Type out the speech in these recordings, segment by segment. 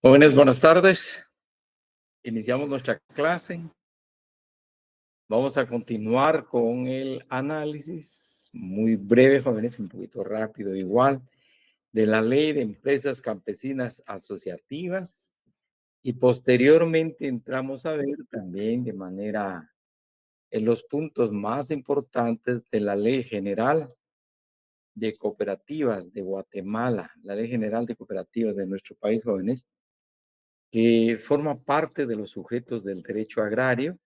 Jóvenes, buenas tardes. Iniciamos nuestra clase. Vamos a continuar con el análisis muy breve, jóvenes, un poquito rápido igual, de la Ley de Empresas Campesinas Asociativas. Y posteriormente entramos a ver también de manera en los puntos más importantes de la Ley General de Cooperativas de Guatemala, la Ley General de Cooperativas de nuestro país, jóvenes, que forma parte de los sujetos del derecho agrario,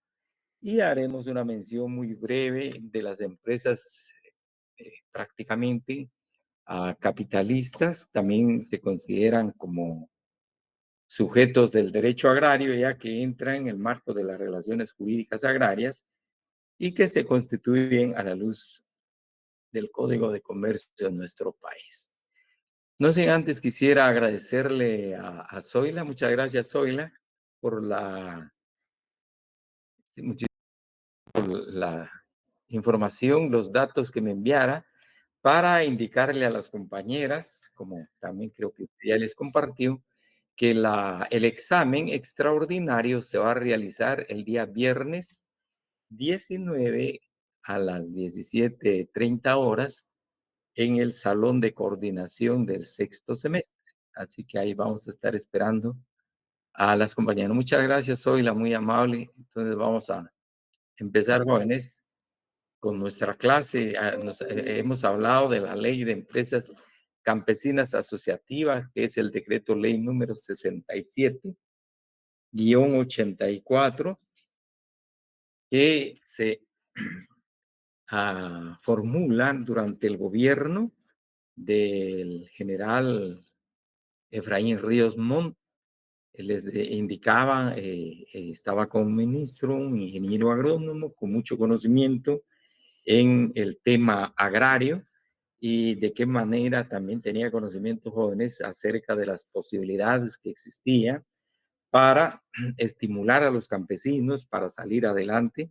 y haremos una mención muy breve de las empresas prácticamente capitalistas. También se consideran como sujetos del derecho agrario, ya que entran en el marco de las relaciones jurídicas agrarias y que se constituyen a la luz del Código de Comercio en nuestro país. No sé, antes quisiera agradecerle a Zoila. Muchas gracias, Zoila, por la, sí, por la información, los datos que me enviara para indicarle a las compañeras, como también creo que ya les compartió, que el examen extraordinario se va a realizar el día viernes 19 a las 17:30 horas en el Salón de Coordinación del sexto semestre. Así que ahí vamos a estar esperando a las compañeras. Muchas gracias, Zoila, muy amable. Entonces vamos a empezar, jóvenes, con nuestra clase. Hemos hablado de la Ley de Empresas Campesinas Asociativas, que es el decreto ley número 67-84, que se formulan durante el gobierno del general Efraín Ríos Montt. Les indicaba, estaba como ministro, un ingeniero agrónomo con mucho conocimiento en el tema agrario, y de qué manera también tenía conocimientos jóvenes acerca de las posibilidades que existían para estimular a los campesinos para salir adelante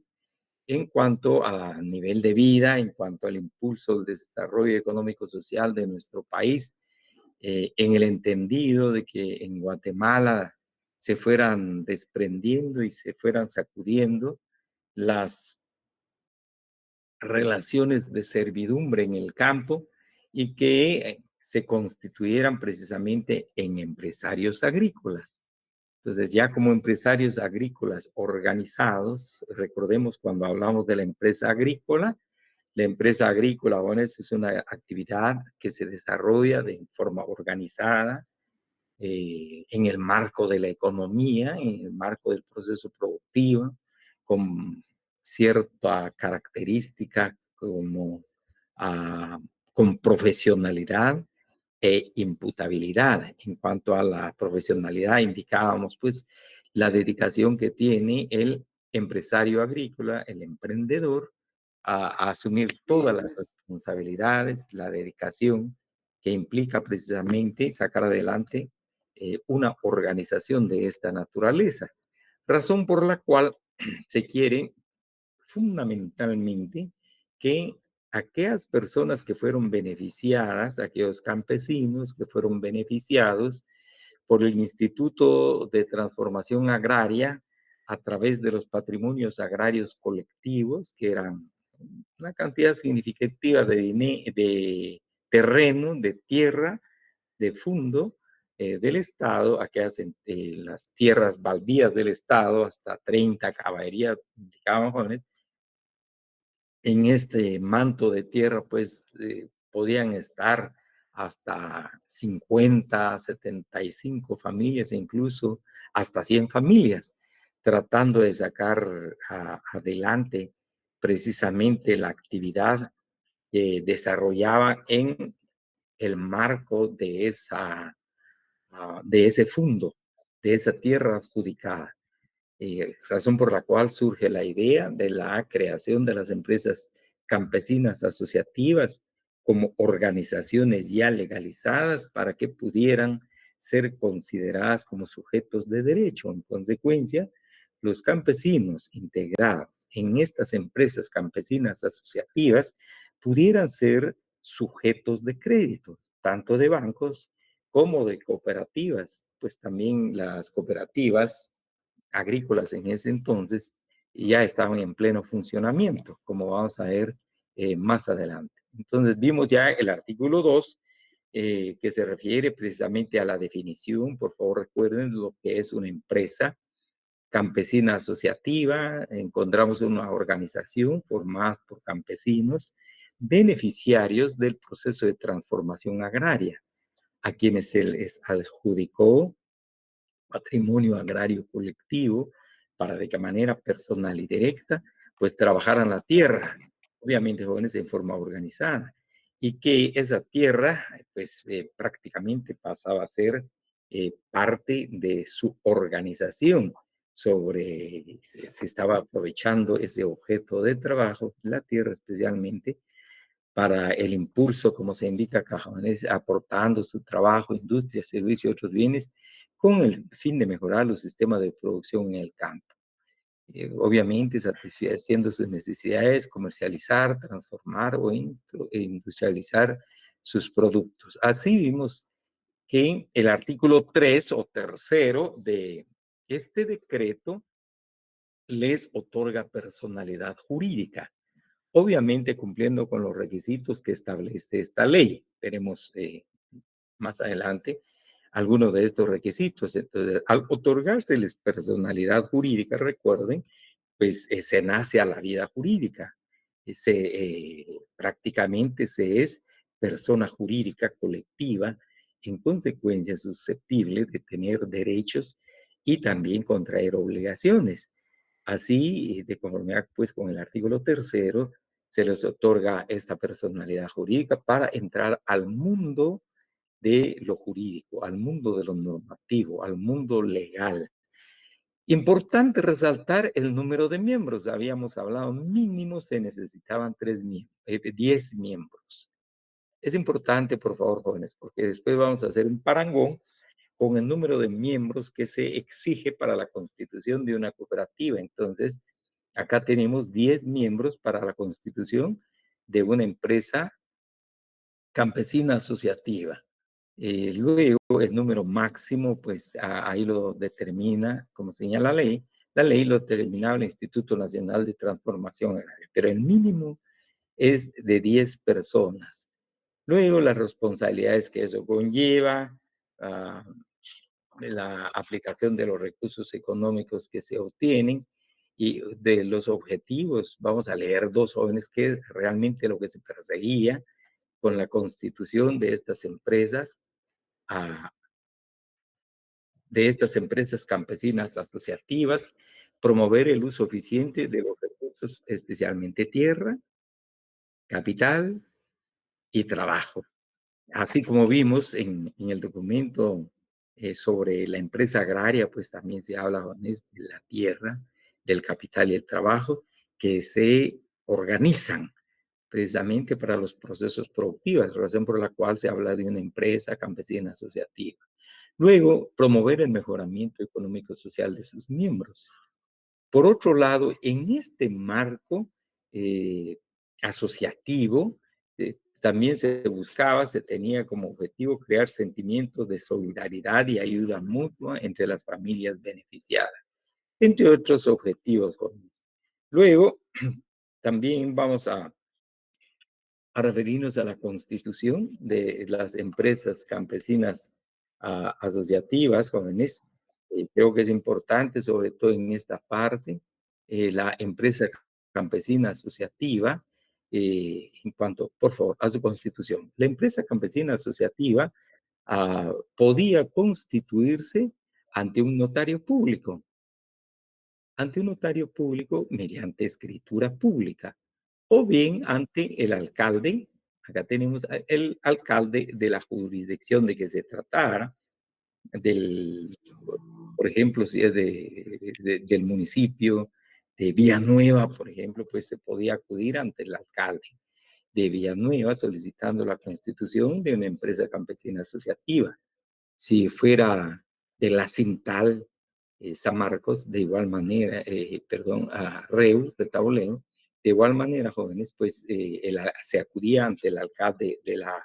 en cuanto a nivel de vida, en cuanto al impulso del desarrollo económico social de nuestro país, en el entendido de que en Guatemala se fueran desprendiendo y se fueran sacudiendo las relaciones de servidumbre en el campo, y que se constituyeran precisamente en empresarios agrícolas. Entonces, ya como empresarios agrícolas organizados, recordemos cuando hablamos de la empresa agrícola, bueno, es una actividad que se desarrolla de forma organizada, en el marco de la economía, en el marco del proceso productivo, con cierta característica como con profesionalidad e imputabilidad. En cuanto a la profesionalidad, indicábamos pues la dedicación que tiene el empresario agrícola, el emprendedor, a asumir todas las responsabilidades, la dedicación que implica precisamente sacar adelante una organización de esta naturaleza, razón por la cual se quiere fundamentalmente que aquellas personas que fueron beneficiadas, aquellos campesinos que fueron beneficiados por el Instituto de Transformación Agraria a través de los patrimonios agrarios colectivos, que eran una cantidad significativa de terreno, de tierra, de fondo del Estado, aquellas las tierras baldías del Estado, hasta 30 caballerías, indicaban jóvenes, en este manto de tierra, pues podían estar hasta 50, 75 familias, e incluso hasta 100 familias, tratando de sacar adelante precisamente la actividad que desarrollaban en el marco de ese fondo, de esa tierra adjudicada, razón por la cual surge la idea de la creación de las empresas campesinas asociativas como organizaciones ya legalizadas para que pudieran ser consideradas como sujetos de derecho. En consecuencia, los campesinos integrados en estas empresas campesinas asociativas pudieran ser sujetos de crédito, tanto de bancos como de cooperativas, pues también las cooperativas agrícolas en ese entonces ya estaban en pleno funcionamiento, como vamos a ver más adelante. Entonces vimos ya el artículo 2, que se refiere precisamente a la definición. Por favor, recuerden lo que es una empresa campesina asociativa. Encontramos una organización formada por campesinos beneficiarios del proceso de transformación agraria, a quienes se les adjudicó patrimonio agrario colectivo para de qué manera personal y directa, pues trabajaran la tierra, obviamente jóvenes en forma organizada, y que esa tierra, pues prácticamente pasaba a ser parte de su organización. Se estaba aprovechando ese objeto de trabajo, la tierra especialmente, para el impulso, como se indica acá, aportando su trabajo, industria, servicio y otros bienes con el fin de mejorar los sistemas de producción en el campo. Obviamente satisfaciendo sus necesidades, comercializar, transformar o industrializar sus productos. Así vimos que el artículo 3 o tercero de este decreto les otorga personalidad jurídica, obviamente cumpliendo con los requisitos que establece esta ley. Veremos más adelante algunos de estos requisitos. Entonces, al otorgárseles personalidad jurídica, recuerden, pues se nace a la vida jurídica. Prácticamente se es persona jurídica colectiva, en consecuencia susceptible de tener derechos y también contraer obligaciones. Así, de conformidad pues, con el artículo tercero, se les otorga esta personalidad jurídica para entrar al mundo de lo jurídico, al mundo de lo normativo, al mundo legal. Importante resaltar el número de miembros. Habíamos hablado mínimo se necesitaban 10 miembros. Es importante, por favor, jóvenes, porque después vamos a hacer un parangón con el número de miembros que se exige para la constitución de una cooperativa. Entonces, acá tenemos 10 miembros para la constitución de una empresa campesina asociativa. Luego, el número máximo, pues ahí lo determina, como señala la ley lo determinaba el Instituto Nacional de Transformación Agraria, pero el mínimo es de 10 personas. Luego, las responsabilidades que eso conlleva, la aplicación de los recursos económicos que se obtienen y de los objetivos. Vamos a leer dos jóvenes que realmente lo que se perseguía con la constitución de estas empresas campesinas asociativas, promover el uso eficiente de los recursos, especialmente tierra, capital y trabajo. Así como vimos en el documento sobre la empresa agraria, pues también se habla de la tierra, del capital y el trabajo, que se organizan precisamente para los procesos productivos, razón por la cual se habla de una empresa campesina asociativa. Luego, promover el mejoramiento económico y social de sus miembros. Por otro lado, en este marco eh, asociativo, también se buscaba, se tenía como objetivo crear sentimientos de solidaridad y ayuda mutua entre las familias beneficiadas, entre otros objetivos, jóvenes. Luego, también vamos a referirnos a la constitución de las empresas campesinas asociativas, jóvenes. Creo que es importante, sobre todo en esta parte, la empresa campesina asociativa, en cuanto, por favor, a su constitución. La empresa campesina asociativa podía constituirse ante un notario público, mediante escritura pública, o bien ante el alcalde. Acá tenemos el alcalde de la jurisdicción de que se tratara, del, por ejemplo, si es del municipio de Villanueva, por ejemplo, pues se podía acudir ante el alcalde de Villanueva solicitando la constitución de una empresa campesina asociativa. Si fuera de la Cintal, San Marcos, de igual manera, perdón, a Reus, de Tauleo, de igual manera, jóvenes, pues se acudía ante el alcalde de la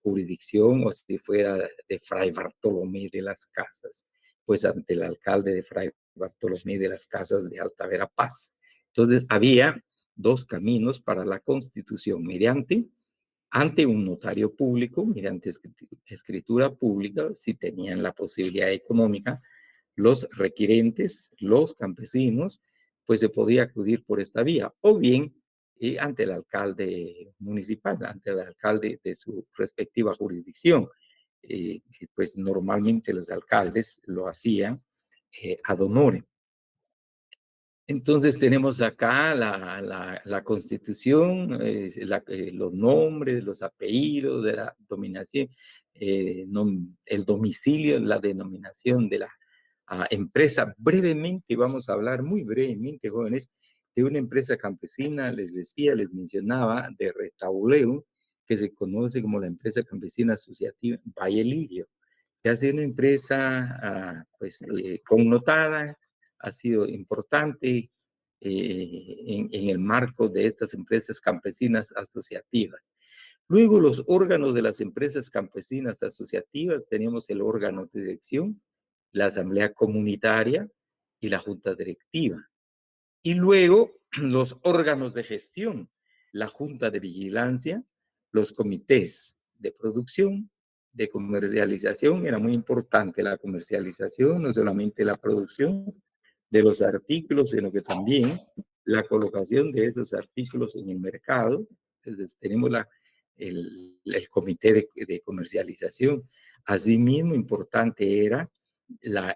jurisdicción, o si fuera de Fray Bartolomé de las Casas, pues ante el alcalde de Fray Bartolomé de las Casas de Alta Verapaz. Entonces, había dos caminos para la constitución, mediante ante un notario público, mediante escritura pública, si tenían la posibilidad económica, los requirentes, los campesinos, pues se podía acudir por esta vía, o bien ante el alcalde municipal, ante el alcalde de su respectiva jurisdicción. Pues normalmente los alcaldes lo hacían ad honorem. Entonces tenemos acá la constitución, los nombres, los apellidos de la dominación, el domicilio, la denominación de la empresa. Brevemente vamos a hablar, muy brevemente, jóvenes, de una empresa campesina, les decía, les mencionaba, de Retauleu, que se conoce como la empresa campesina asociativa Valle Lirio. Que hace una empresa pues, connotada, ha sido importante en el marco de estas empresas campesinas asociativas. Luego, los órganos de las empresas campesinas asociativas, teníamos el órgano de dirección, la asamblea comunitaria y la junta directiva. Y luego, los órganos de gestión, la junta de vigilancia, los comités de producción, de comercialización, era muy importante la comercialización, no solamente la producción de los artículos, sino que también la colocación de esos artículos en el mercado. Entonces, tenemos el comité de comercialización. Asimismo, importante era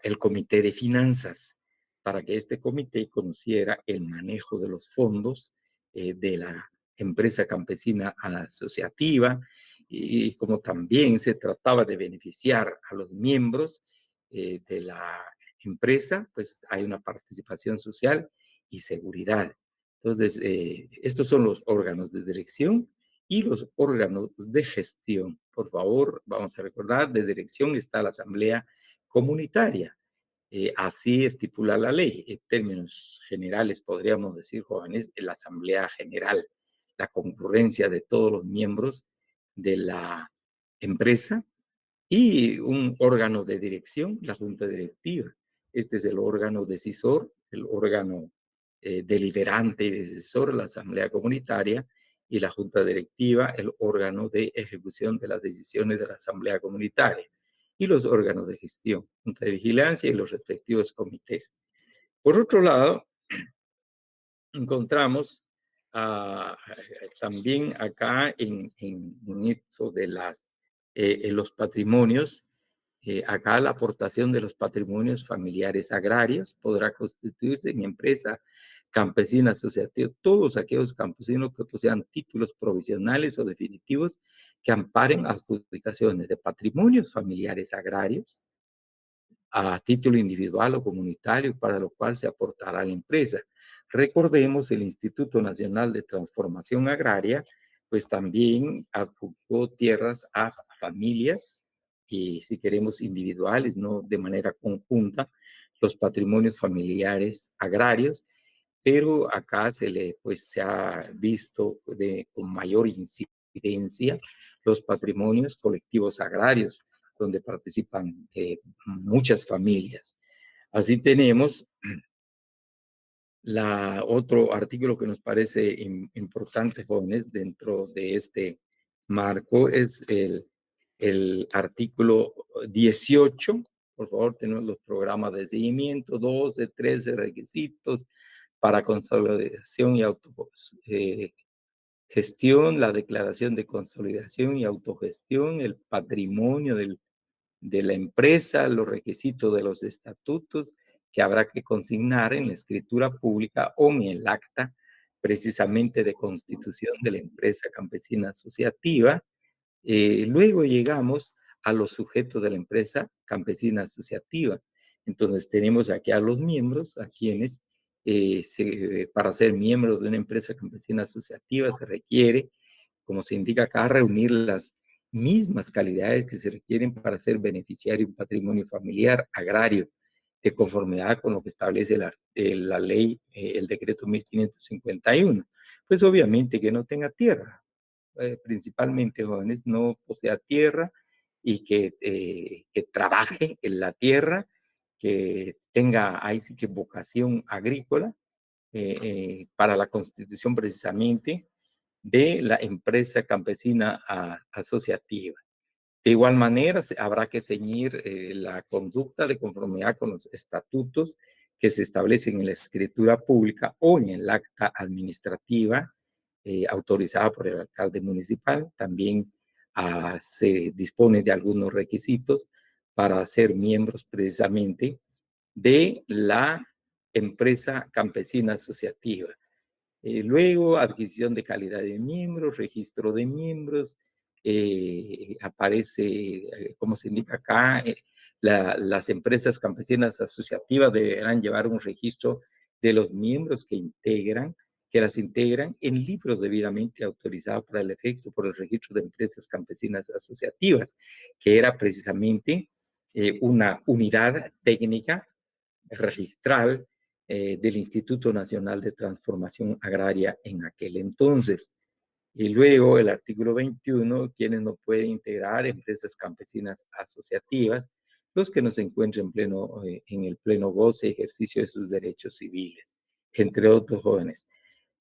el comité de finanzas, para que este comité conociera el manejo de los fondos de la empresa campesina asociativa, y como también se trataba de beneficiar a los miembros de la empresa, pues hay una participación social y seguridad. Entonces, estos son los órganos de dirección y los órganos de gestión. Por favor, vamos a recordar, de dirección está la asamblea comunitaria. Así estipula la ley. En términos generales, podríamos decir, jóvenes, la asamblea general, la concurrencia de todos los miembros de la empresa y un órgano de dirección, la junta directiva. Este es el órgano decisor, el órgano deliberante y decisor, la asamblea comunitaria, y la junta directiva, el órgano de ejecución de las decisiones de la asamblea comunitaria, y los órganos de gestión, junta de vigilancia y los respectivos comités. Por otro lado, encontramos también acá en esto de en los patrimonios, Acá la aportación de los patrimonios familiares agrarios podrá constituirse en empresa campesina asociativa, todos aquellos campesinos que posean títulos provisionales o definitivos que amparen adjudicaciones de patrimonios familiares agrarios a título individual o comunitario, para lo cual se aportará a la empresa. Recordemos, el Instituto Nacional de Transformación Agraria, pues también adjudicó tierras a familias, y si queremos individuales, no de manera conjunta, los patrimonios familiares agrarios, pero acá pues, se ha visto con mayor incidencia los patrimonios colectivos agrarios, donde participan muchas familias. Así tenemos otro artículo que nos parece importante, jóvenes, dentro de este marco, es el artículo 18. Por favor, tenemos los programas de seguimiento, 12, 13 requisitos para consolidación y autogestión, la declaración de consolidación y autogestión, el patrimonio de la empresa, los requisitos de los estatutos que habrá que consignar en la escritura pública o en el acta precisamente de constitución de la empresa campesina asociativa. Luego llegamos a los sujetos de la empresa campesina asociativa. Entonces tenemos aquí a los miembros, a quienes para ser miembros de una empresa campesina asociativa se requiere, como se indica acá, reunir las mismas calidades que se requieren para ser beneficiario de un patrimonio familiar agrario, de conformidad con lo que establece la ley, el decreto 1551. Pues obviamente que no tenga tierra, principalmente jóvenes, no posea tierra y que trabaje en la tierra, que tenga ahí sí que vocación agrícola, para la constitución precisamente de la empresa campesina asociativa. De igual manera, habrá que ceñir la conducta de conformidad con los estatutos que se establecen en la escritura pública o en el acta administrativa autorizada por el alcalde municipal. También se dispone de algunos requisitos para ser miembros precisamente de la empresa campesina asociativa. Luego, adquisición de calidad de miembros, registro de miembros, aparece, como se indica acá, las empresas campesinas asociativas deberán llevar un registro de los miembros que las integran en libros debidamente autorizados para el efecto por el registro de empresas campesinas asociativas, que era precisamente una unidad técnica registral del Instituto Nacional de Transformación Agraria en aquel entonces. Y luego el artículo 21, quienes no pueden integrar empresas campesinas asociativas, los que no se encuentren en el pleno goce y ejercicio de sus derechos civiles, entre otros jóvenes.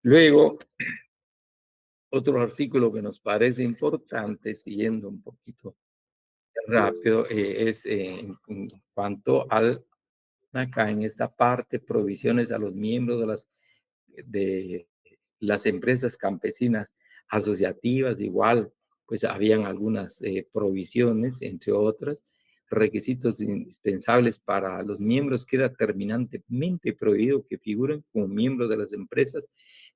Luego, otro artículo que nos parece importante, siguiendo un poquito rápido, es en cuanto al acá en esta parte, provisiones a los miembros de las empresas campesinas asociativas, igual, pues habían algunas provisiones, entre otras, requisitos indispensables para los miembros. Queda terminantemente prohibido que figuren como miembros de las empresas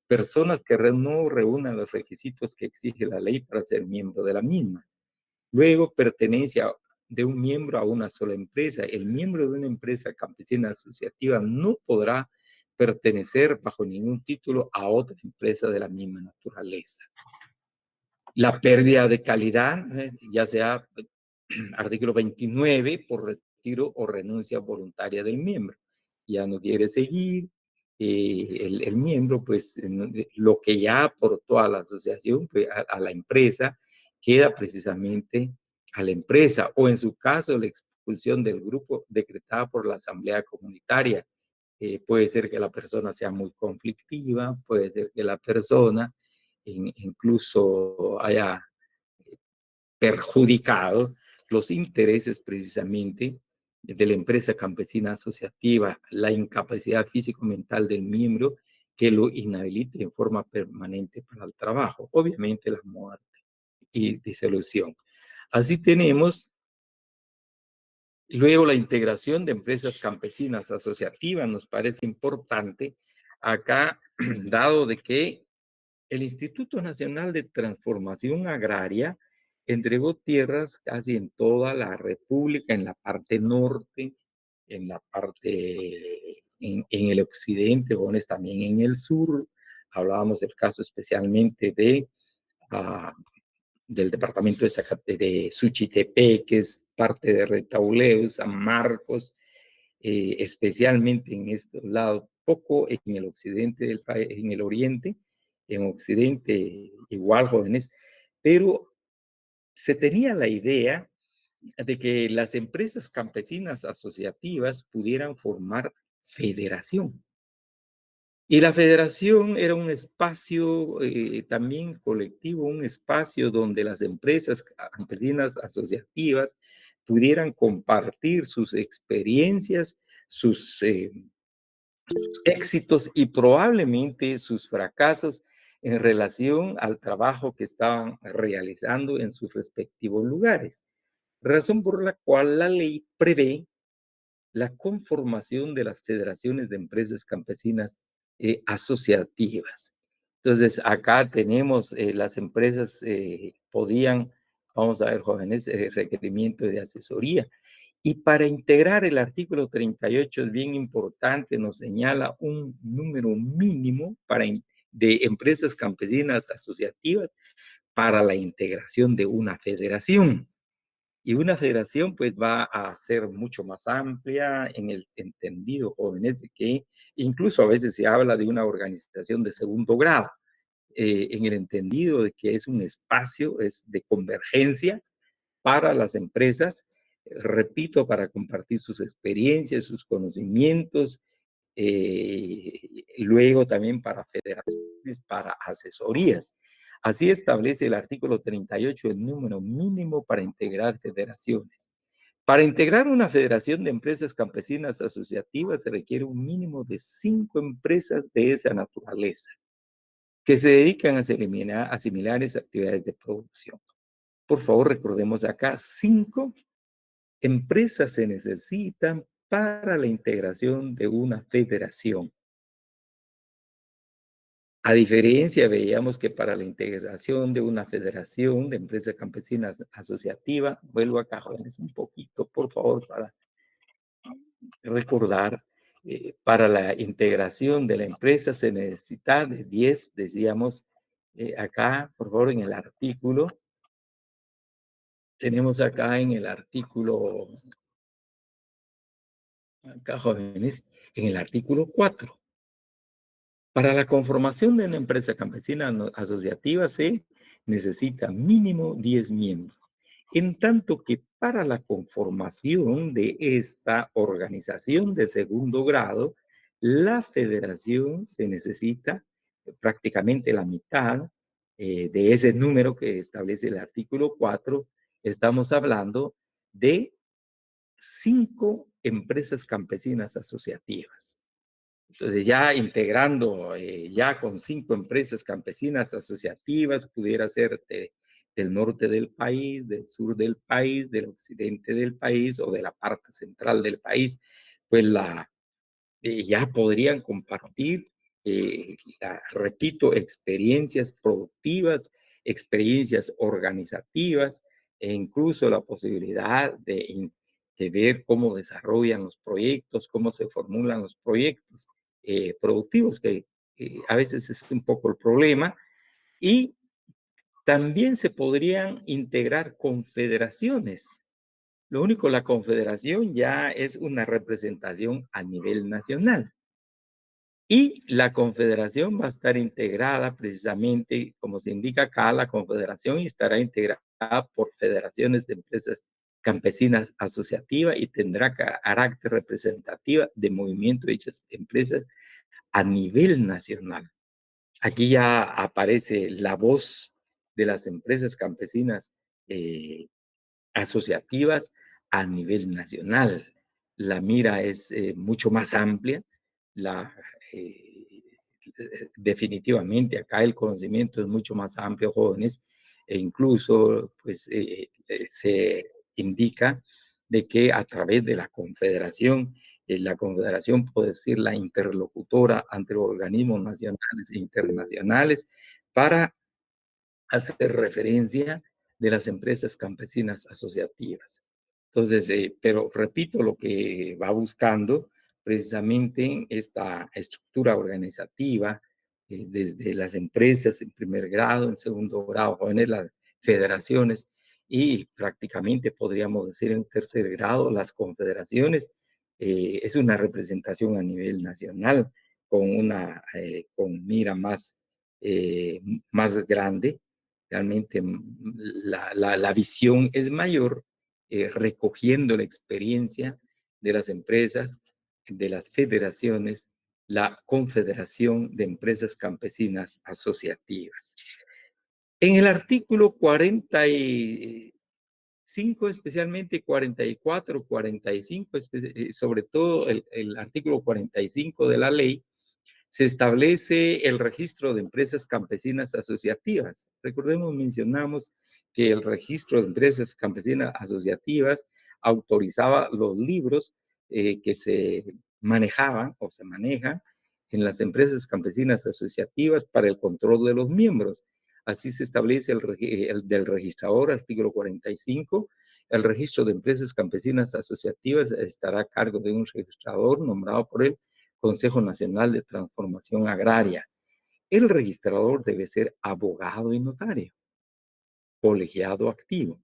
personas que no reúnan los requisitos que exige la ley para ser miembro de la misma. Luego, pertenencia de un miembro a una sola empresa. El miembro de una empresa campesina asociativa no podrá pertenecer bajo ningún título a otra empresa de la misma naturaleza. La pérdida de calidad, ya sea artículo 29, por retiro o renuncia voluntaria del miembro. Ya no quiere seguir, el miembro, pues lo que ya aportó a la asociación, pues, a la empresa, queda precisamente a la empresa, o en su caso la expulsión del grupo decretada por la asamblea comunitaria. Puede ser que la persona sea muy conflictiva, puede ser que la persona incluso haya perjudicado los intereses precisamente de la empresa campesina asociativa, la incapacidad físico-mental del miembro que lo inhabilite en forma permanente para el trabajo, obviamente la muerte y disolución. Así tenemos Luego, la integración de empresas campesinas asociativas nos parece importante acá, dado de que el Instituto Nacional de Transformación Agraria entregó tierras casi en toda la República, en la parte norte, en la parte, en el occidente, bueno, también en el sur. Hablábamos del caso especialmente de, del departamento de Suchitepe, que es parte de Retauleu, San Marcos, especialmente en estos lados, poco en el occidente del país, en el oriente, en occidente igual jóvenes, pero se tenía la idea de que las empresas campesinas asociativas pudieran formar federación. Y la federación era un espacio también colectivo, un espacio donde las empresas campesinas asociativas pudieran compartir sus experiencias, sus éxitos y probablemente sus fracasos en relación al trabajo que estaban realizando en sus respectivos lugares. Razón por la cual la ley prevé la conformación de las federaciones de empresas campesinas asociativas. Entonces, acá tenemos las empresas podían, vamos a ver, jóvenes, requerimiento de asesoría. Y para integrar el artículo 38 es bien importante, nos señala un número mínimo de empresas campesinas asociativas para la integración de una federación. Y una federación pues va a ser mucho más amplia en el entendido, jóvenes, de que incluso a veces se habla de una organización de segundo grado, en el entendido de que es un espacio es de convergencia para las empresas, repito, para compartir sus experiencias, sus conocimientos, luego también para federaciones, para asesorías. Así establece el artículo 38 el número mínimo para integrar federaciones. Para integrar una federación de empresas campesinas asociativas se requiere un mínimo de 5 empresas de esa naturaleza que se dedican a similares actividades de producción. Por favor, recordemos acá, 5 empresas se necesitan para la integración de una federación. A diferencia, veíamos que para la integración de una federación de empresas campesinas asociativa, vuelvo acá, jóvenes, un poquito, por favor, para recordar, para la integración de la empresa se necesita de 10, decíamos, acá, por favor, en el artículo, tenemos acá en el artículo, acá, jóvenes, en el artículo 4. Para la conformación de una empresa campesina asociativa se necesita mínimo 10 miembros, en tanto que para la conformación de esta organización de segundo grado, la federación se necesita prácticamente la mitad de ese número que establece el artículo 4. Estamos hablando de 5 empresas campesinas asociativas. Entonces, ya integrando, ya con 5 empresas campesinas asociativas, pudiera ser del norte del país, del sur del país, del occidente del país o de la parte central del país, pues ya podrían compartir, repito, experiencias productivas, experiencias organizativas e incluso la posibilidad de ver cómo desarrollan los proyectos, cómo se formulan los proyectos productivos, que a veces es un poco el problema. Y también se podrían integrar confederaciones. Lo único, la confederación ya es una representación a nivel nacional. Y la confederación va a estar integrada precisamente, como se indica acá, la confederación estará integrada por federaciones de empresas campesinas asociativas y tendrá carácter representativa de movimiento de dichas empresas a nivel nacional. Aquí ya aparece la voz de las empresas campesinas asociativas a nivel nacional. La mira es mucho más amplia. La, definitivamente acá el conocimiento es mucho más amplio, jóvenes, e incluso pues, se indica de que a través de la confederación puede ser la interlocutora ante organismos nacionales e internacionales para hacer referencia de las empresas campesinas asociativas. Entonces, pero repito, lo que va buscando precisamente esta estructura organizativa, desde las empresas en primer grado, en segundo grado, jóvenes, las federaciones y prácticamente podríamos decir en tercer grado las confederaciones, es una representación a nivel nacional con mira eh, más grande. Realmente la visión es mayor, recogiendo la experiencia de las empresas, de las federaciones, la Confederación de Empresas Campesinas Asociativas. En el artículo 45, especialmente 44, 45, sobre todo el artículo 45 de la ley, se establece el registro de empresas campesinas asociativas. Recordemos, mencionamos que el registro de empresas campesinas asociativas autorizaba los libros que se manejaban o se manejan en las empresas campesinas asociativas para el control de los miembros. Así se establece el del registrador, artículo 45. El registro de empresas campesinas asociativas estará a cargo de un registrador nombrado por él Consejo Nacional de Transformación Agraria. El registrador debe ser abogado y notario, colegiado activo.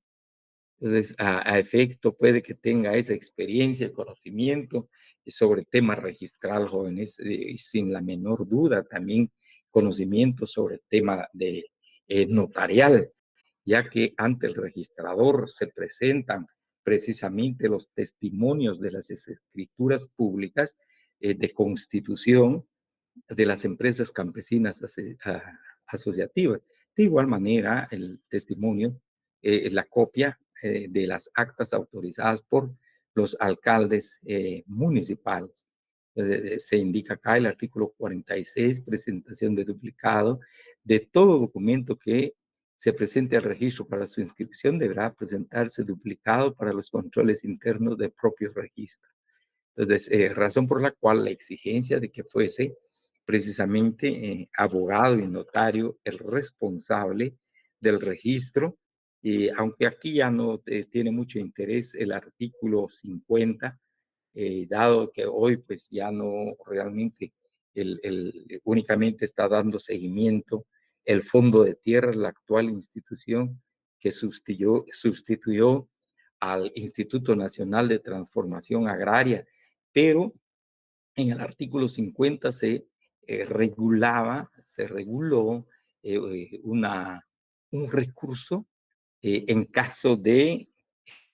Entonces, a efecto puede que tenga esa experiencia, conocimiento sobre temas registral, jóvenes, sin la menor duda, también conocimiento sobre el tema de notarial, ya que ante el registrador se presentan precisamente los testimonios de las escrituras públicas de constitución de las empresas campesinas asociativas. De igual manera, el testimonio, la copia de las actas autorizadas por los alcaldes municipales. Se indica acá el artículo 46, presentación de duplicado de todo documento que se presente al registro para su inscripción, deberá presentarse duplicado para los controles internos del propio registro. Entonces, razón por la cual la exigencia de que fuese precisamente abogado y notario el responsable del registro, y aunque aquí ya no tiene mucho interés el artículo 50, dado que hoy pues ya no realmente únicamente está dando seguimiento el Fondo de Tierras, la actual institución que sustituyó al Instituto Nacional de Transformación Agraria, pero en el artículo 50 se reguló un recurso en caso de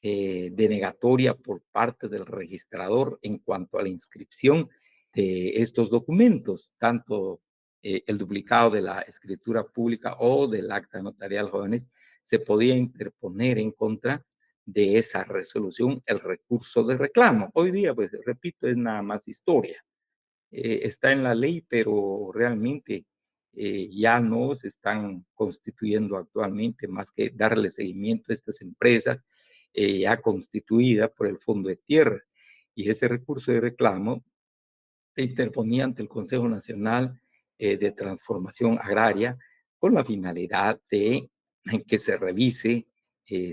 denegatoria por parte del registrador en cuanto a la inscripción de estos documentos, tanto el duplicado de la escritura pública o del acta notarial, jóvenes, se podía interponer en contra de esa resolución el recurso de reclamo. Hoy día, pues repito, es nada más historia. Está en la ley, pero realmente ya no se están constituyendo actualmente más que darle seguimiento a estas empresas ya constituidas por el Fondo de Tierra. Y ese recurso de reclamo se interponía ante el Consejo Nacional de Transformación Agraria con la finalidad de que se revise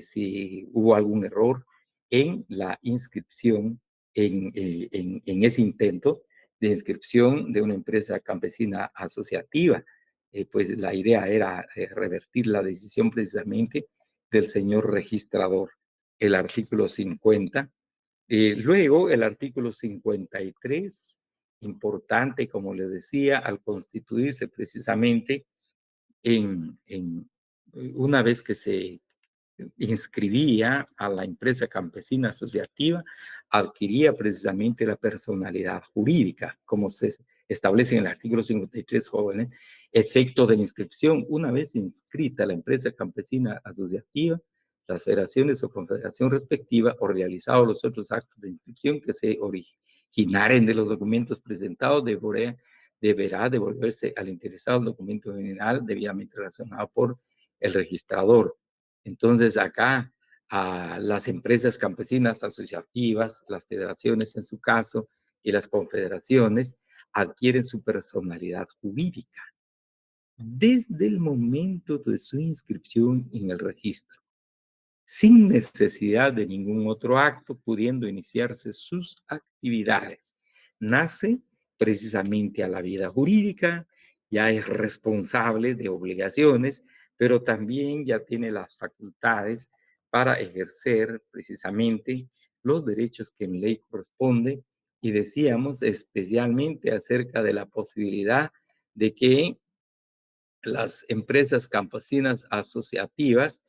si hubo algún error en la inscripción, en ese intento de inscripción de una empresa campesina asociativa. Pues la idea era revertir la decisión precisamente del señor registrador. El artículo 50. Luego, el artículo 53, importante, como le decía, al constituirse precisamente una vez que se inscribía a la empresa campesina asociativa, adquiría precisamente la personalidad jurídica, como se establece en el artículo 53, jóvenes, efecto de la inscripción. Una vez inscrita la empresa campesina asociativa, las federaciones o confederación respectiva o realizados los otros actos de inscripción que se originaren de los documentos presentados, deberá devolverse al interesado el documento general debidamente relacionado por el registrador. Entonces acá a las empresas campesinas asociativas, las federaciones en su caso, y las confederaciones adquieren su personalidad jurídica desde el momento de su inscripción en el registro, sin necesidad de ningún otro acto, pudiendo iniciarse sus actividades. Nace precisamente a la vida jurídica, ya es responsable de obligaciones, pero también ya tiene las facultades para ejercer precisamente los derechos que en ley corresponde. Y decíamos especialmente acerca de la posibilidad de que las empresas campesinas asociativas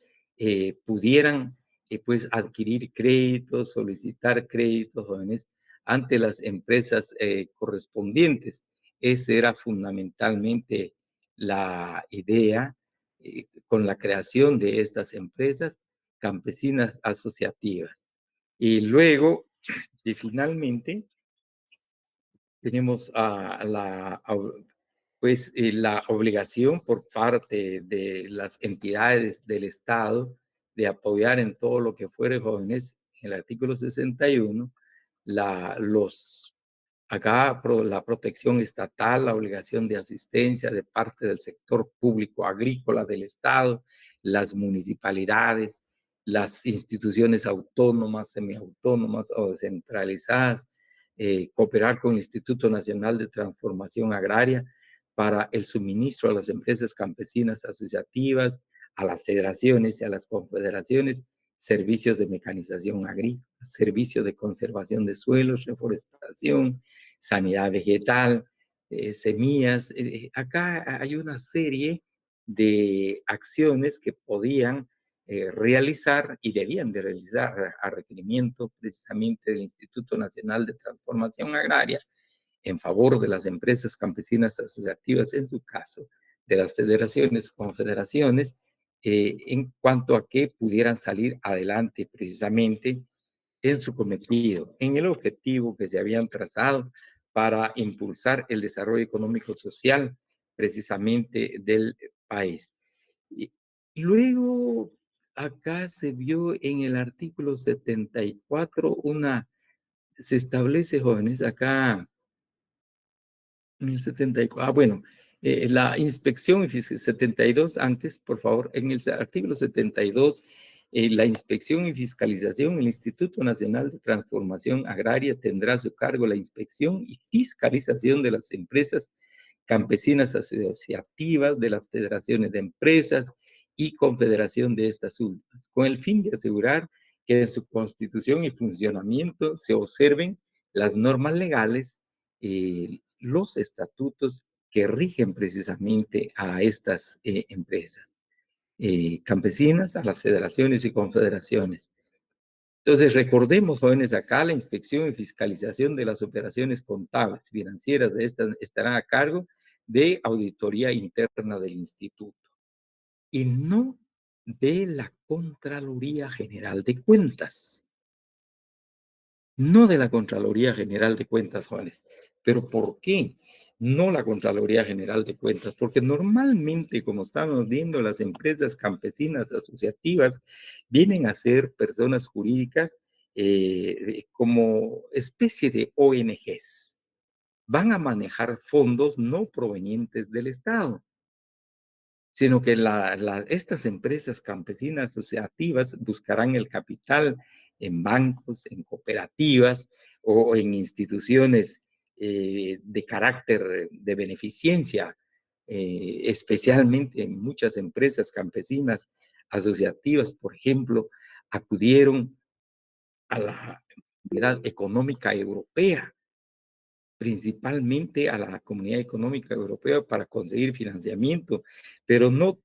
pudieran pues adquirir créditos, solicitar créditos jóvenes ante las empresas correspondientes. Esa era fundamentalmente la idea con la creación de estas empresas campesinas asociativas. Y luego, y finalmente, tenemos la obligación por parte de las entidades del Estado de apoyar en todo lo que fuere jóvenes, en el artículo 61, la, los, acá la protección estatal, la obligación de asistencia de parte del sector público agrícola del Estado, las municipalidades, las instituciones autónomas, semiautónomas o descentralizadas, cooperar con el Instituto Nacional de Transformación Agraria para el suministro a las empresas campesinas asociativas, a las federaciones y a las confederaciones, servicios de mecanización agrícola, servicios de conservación de suelos, reforestación, sanidad vegetal, semillas. Acá hay una serie de acciones que podían realizar y debían de realizar a requerimiento precisamente del Instituto Nacional de Transformación Agraria en favor de las empresas campesinas asociativas, en su caso, de las federaciones, confederaciones, en cuanto a que pudieran salir adelante precisamente en su cometido, en el objetivo que se habían trazado para impulsar el desarrollo económico social precisamente del país. Y luego acá se vio en el artículo 74 se establece, jóvenes, acá en el 74, bueno, la inspección 72 antes, por favor, en el artículo 72, la inspección y fiscalización, el Instituto Nacional de Transformación Agraria tendrá a su cargo la inspección y fiscalización de las empresas campesinas asociativas, de las federaciones de empresas y confederación de estas últimas, con el fin de asegurar que en su constitución y funcionamiento se observen las normas legales, los estatutos que rigen precisamente a estas empresas campesinas, a las federaciones y confederaciones. Entonces, recordemos, jóvenes, acá la inspección y fiscalización de las operaciones contables financieras de estas estarán a cargo de auditoría interna del instituto y no de la Contraloría General de Cuentas. No de la Contraloría General de Cuentas, jóvenes. ¿Pero por qué? No la Contraloría General de Cuentas, porque normalmente, como estamos viendo, las empresas campesinas asociativas vienen a ser personas jurídicas como especie de ONGs. Van a manejar fondos no provenientes del Estado, sino que estas empresas campesinas asociativas buscarán el capital en bancos, en cooperativas o en instituciones de carácter de beneficencia, especialmente en muchas empresas campesinas asociativas, por ejemplo, acudieron a la Comunidad Económica Europea, principalmente a la Comunidad Económica Europea para conseguir financiamiento, pero no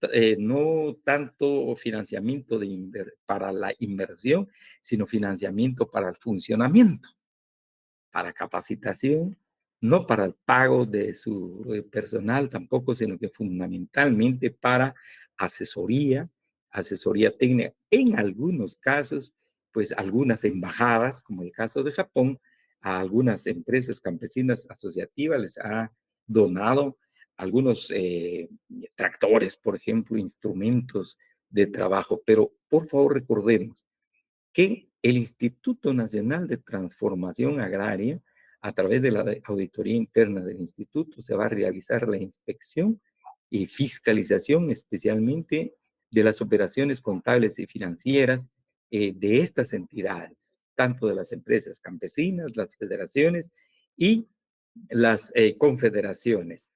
tanto financiamiento para la inversión, sino financiamiento para el funcionamiento, para capacitación, no para el pago de su personal tampoco, sino que fundamentalmente para asesoría, asesoría técnica. En algunos casos, pues algunas embajadas, como el caso de Japón, a algunas empresas campesinas asociativas les ha donado algunos tractores, por ejemplo, instrumentos de trabajo. Pero por favor recordemos, que el Instituto Nacional de Transformación Agraria, a través de la auditoría interna del instituto, se va a realizar la inspección y fiscalización, especialmente de las operaciones contables y financieras de estas entidades, tanto de las empresas campesinas, las federaciones y las confederaciones.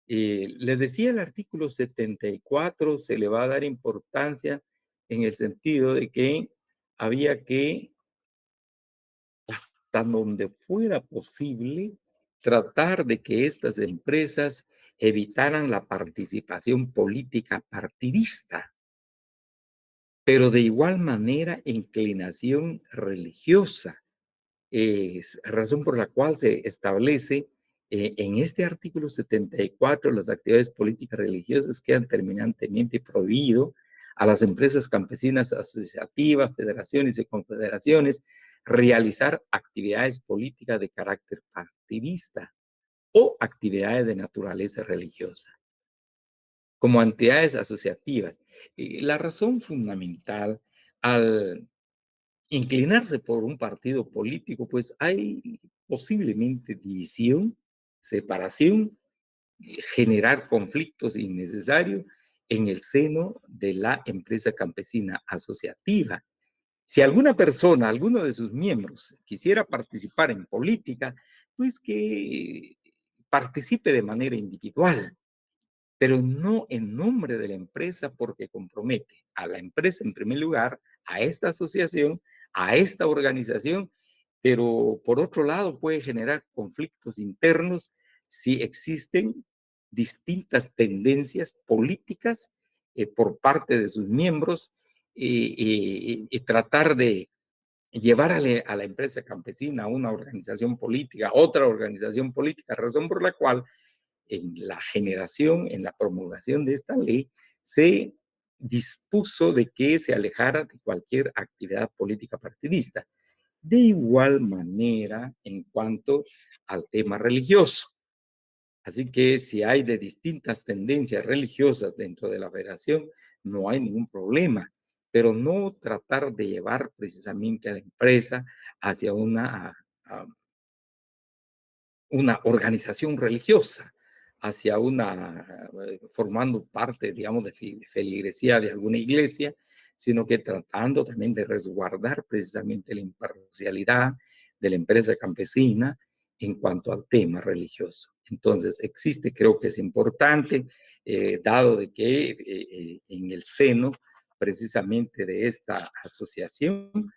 Les decía, el artículo 74 se le va a dar importancia en el sentido de que había que, hasta donde fuera posible, tratar de que estas empresas evitaran la participación política partidista, pero de igual manera inclinación religiosa. Es razón por la cual se establece en este artículo 74 las actividades políticas religiosas quedan terminantemente prohibido a las empresas campesinas asociativas, federaciones y confederaciones realizar actividades políticas de carácter partidista o actividades de naturaleza religiosa como entidades asociativas. La razón fundamental al inclinarse por un partido político, pues hay posiblemente división, separación, generar conflictos innecesarios en el seno de la empresa campesina asociativa. Si alguna persona, alguno de sus miembros quisiera participar en política, pues que participe de manera individual, pero no en nombre de la empresa porque compromete a la empresa en primer lugar, a esta asociación, a esta organización, pero por otro lado puede generar conflictos internos si existen distintas tendencias políticas por parte de sus miembros y tratar de llevar a la empresa campesina a una organización política, otra organización política, razón por la cual en la generación, en la promulgación de esta ley, se dispuso de que se alejara de cualquier actividad política partidista. De igual manera, en cuanto al tema religioso. Así que si hay de distintas tendencias religiosas dentro de la federación, no hay ningún problema, pero no tratar de llevar precisamente a la empresa hacia una organización religiosa, hacia formando parte, digamos, de feligresía de alguna iglesia, sino que tratando también de resguardar precisamente la imparcialidad de la empresa campesina en cuanto al tema religioso. Entonces, existe, creo que es importante, dado de que en el seno precisamente de esta asociación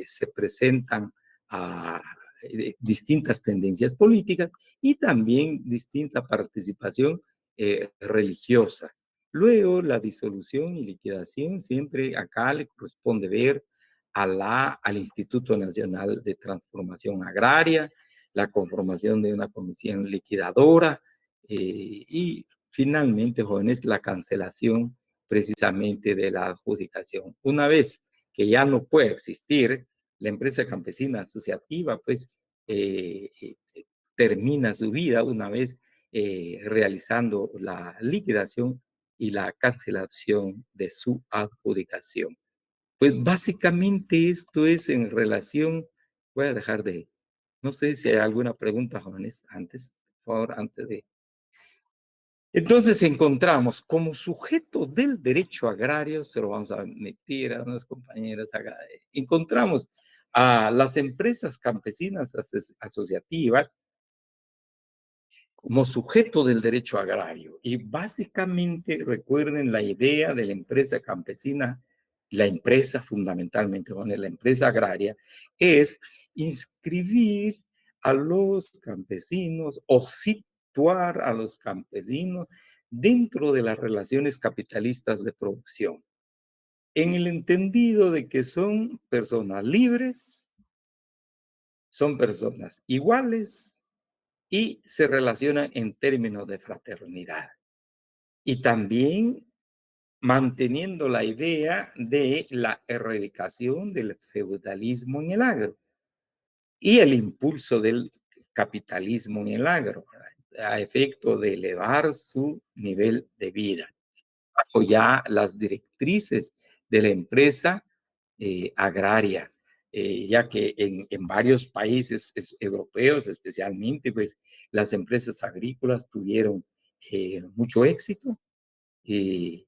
se presentan a distintas tendencias políticas y también distinta participación religiosa. Luego, la disolución y liquidación, siempre acá le corresponde ver al Instituto Nacional de Transformación Agraria, la conformación de una comisión liquidadora y finalmente, jóvenes, la cancelación precisamente de la adjudicación. Una vez que ya no puede existir la empresa campesina asociativa, pues eh, eh, termina su vida una vez realizando la liquidación y la cancelación de su adjudicación. Pues básicamente esto es en relación, voy a dejar de, no sé si hay alguna pregunta, jóvenes, antes, por favor, antes de... Entonces encontramos como sujeto del derecho agrario, se lo vamos a meter a unas compañeras acá, encontramos a las empresas campesinas asociativas como sujeto del derecho agrario. Y básicamente recuerden la idea de la empresa campesina, la empresa fundamentalmente, bueno, la empresa agraria, es inscribir a los campesinos o situar a los campesinos dentro de las relaciones capitalistas de producción, en el entendido de que son personas libres, son personas iguales y se relacionan en términos de fraternidad. Y también manteniendo la idea de la erradicación del feudalismo en el agro y el impulso del capitalismo en el agro, a efecto de elevar su nivel de vida, bajo ya las directrices de la empresa agraria. ya que en varios países europeos especialmente, pues las empresas agrícolas tuvieron mucho éxito. Eh,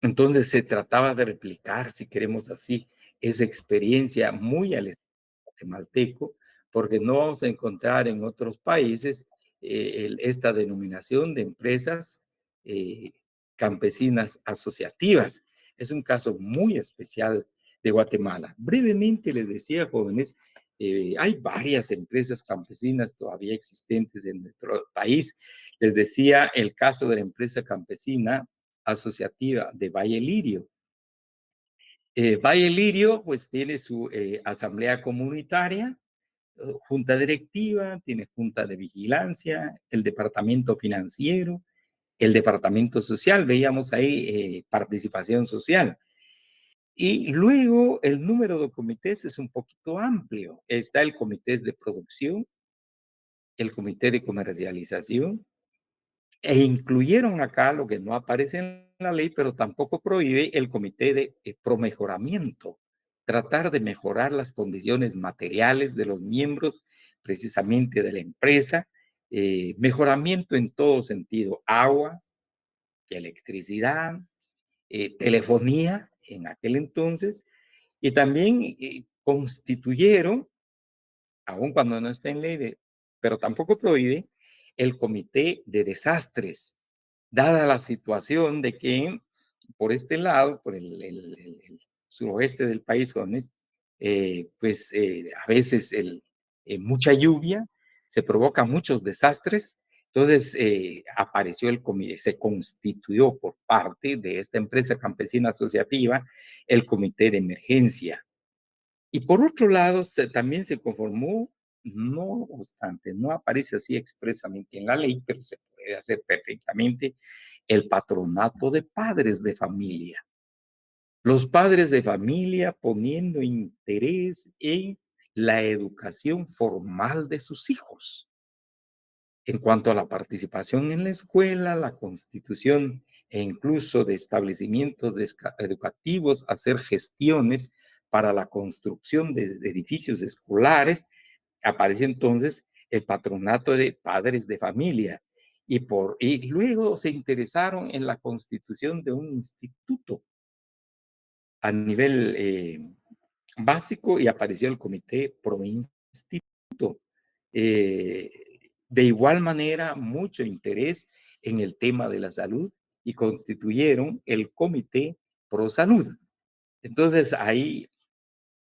entonces se trataba de replicar, si queremos así, esa experiencia muy al estilo guatemalteco, porque no vamos a encontrar en otros países esta denominación de empresas eh, campesinas asociativas. Es un caso muy especial de Guatemala. Brevemente les decía, jóvenes, hay varias empresas campesinas todavía existentes en nuestro país. Les decía el caso de la empresa campesina asociativa de Valle Lirio. Valle Lirio, pues tiene su asamblea comunitaria, junta directiva, tiene junta de vigilancia, el departamento financiero, el departamento social, veíamos ahí participación social. Y luego el número de comités es un poquito amplio. Está el comité de producción, el comité de comercialización, e incluyeron acá lo que no aparece en la ley, pero tampoco prohíbe el comité de promejoramiento, tratar de mejorar las condiciones materiales de los miembros precisamente de la empresa, mejoramiento en todo sentido, agua, electricidad, telefonía en aquel entonces, y también constituyeron, aun cuando no está en ley, pero tampoco prohíbe, el comité de desastres, dada la situación de que por este lado, por el suroeste del país, jóvenes, pues a veces mucha lluvia se provoca muchos desastres. Entonces apareció el comité, se constituyó por parte de esta empresa campesina asociativa el comité de emergencia. Y por otro lado, también se conformó, no obstante, no aparece así expresamente en la ley, pero se puede hacer perfectamente, el patronato de padres de familia. Los padres de familia poniendo interés en la educación formal de sus hijos. En cuanto a la participación en la escuela, la constitución e incluso de establecimientos educativos, hacer gestiones para la construcción de edificios escolares, aparece entonces el patronato de padres de familia. Y luego se interesaron en la constitución de un instituto a nivel básico y apareció el comité pro instituto. Eh, de igual manera, mucho interés en el tema de la salud y constituyeron el comité pro salud. Entonces ahí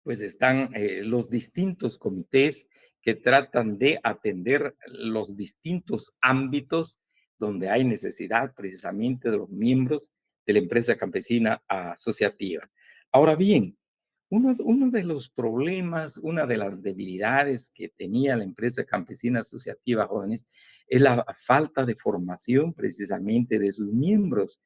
pues están los distintos comités que tratan de atender los distintos ámbitos donde hay necesidad precisamente de los miembros de la empresa campesina asociativa. Ahora bien, uno de los problemas, una de las debilidades que tenía la empresa campesina asociativa, jóvenes, es la falta de formación precisamente de sus miembros.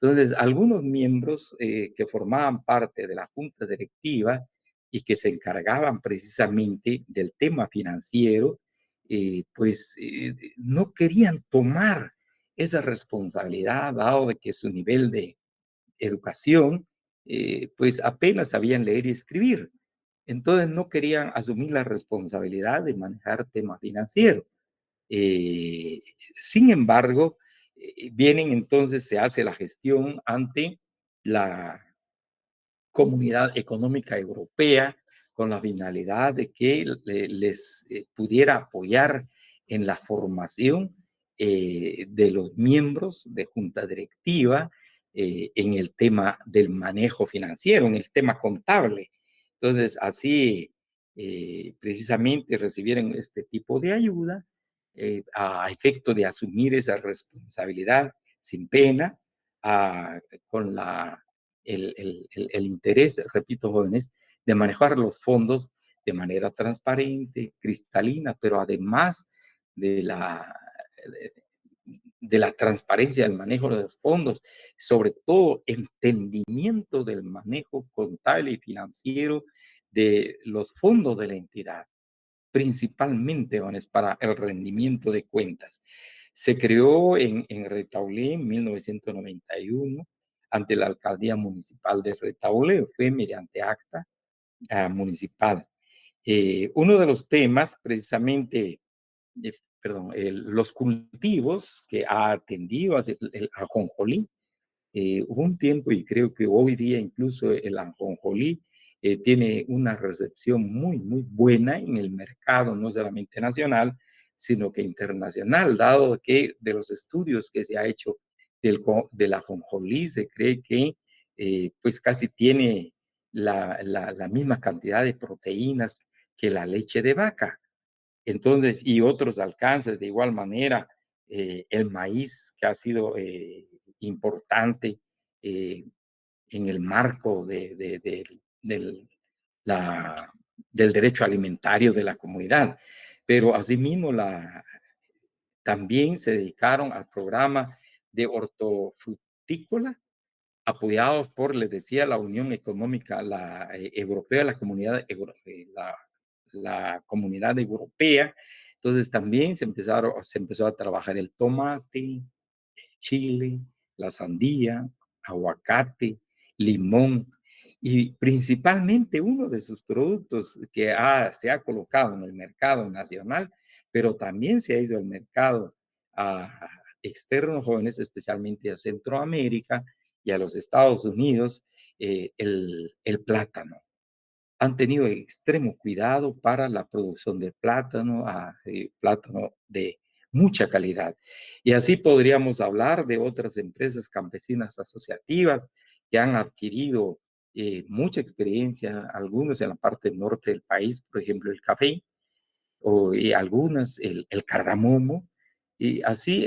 Entonces, algunos miembros que formaban parte de la junta directiva y que se encargaban precisamente del tema financiero, pues no querían tomar esa responsabilidad, dado de que su nivel de educación, pues apenas sabían leer y escribir. Entonces no querían asumir la responsabilidad de manejar tema financiero. Eh, Sin embargo, vienen entonces, se hace la gestión ante la Comunidad Económica Europea con la finalidad de que les pudiera apoyar en la formación de los miembros de junta directiva en el tema del manejo financiero, en el tema contable. Entonces, así precisamente recibieron este tipo de ayuda a efecto de asumir esa responsabilidad sin pena, con el interés, repito, jóvenes, de manejar los fondos de manera transparente, cristalina, pero además de de la transparencia del manejo de los fondos, sobre todo entendimiento del manejo contable y financiero de los fondos de la entidad, principalmente para el rendimiento de cuentas. Se creó en Retaulé en 1991 ante la alcaldía municipal de Retaulé, fue mediante acta municipal. Uno de los temas, precisamente, los cultivos que ha atendido el ajonjolí. Hubo un tiempo, y creo que hoy día incluso el ajonjolí tiene una recepción muy, muy buena en el mercado, no solamente nacional, sino que internacional, dado que de los estudios que se ha hecho del ajonjolí se cree que pues casi tiene la misma cantidad de proteínas que la leche de vaca. Entonces, y otros alcances de igual manera, el maíz que ha sido importante eh, en el marco del, la, del derecho alimentario de la comunidad. Pero asimismo, también se dedicaron al programa de hortofrutícola apoyados por, les decía, la Unión Económica Europea, la Comunidad Europea. Entonces también se empezó a trabajar el tomate, chile, la sandía, aguacate, limón, y principalmente uno de sus productos que se ha colocado en el mercado nacional, pero también se ha ido al mercado externo, jóvenes, especialmente a Centroamérica y a los Estados Unidos, el plátano. Han tenido extremo cuidado para la producción de plátano, plátano de mucha calidad. Y así podríamos hablar de otras empresas campesinas asociativas que han adquirido mucha experiencia, algunos en la parte norte del país, por ejemplo, el café, y algunas el cardamomo, y así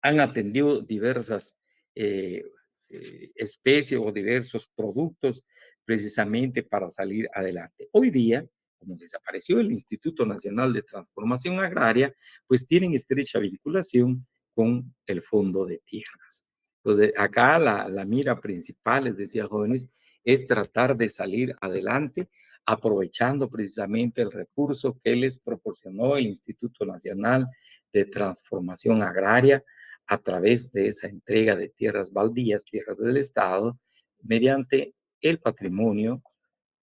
han atendido diversas eh, especies o diversos productos precisamente para salir adelante. Hoy día, como desapareció el Instituto Nacional de Transformación Agraria, pues tienen estrecha vinculación con el Fondo de Tierras. Entonces, acá la mira principal, les decía, jóvenes, es tratar de salir adelante aprovechando precisamente el recurso que les proporcionó el Instituto Nacional de Transformación Agraria a través de esa entrega de tierras baldías, tierras del Estado, mediante el patrimonio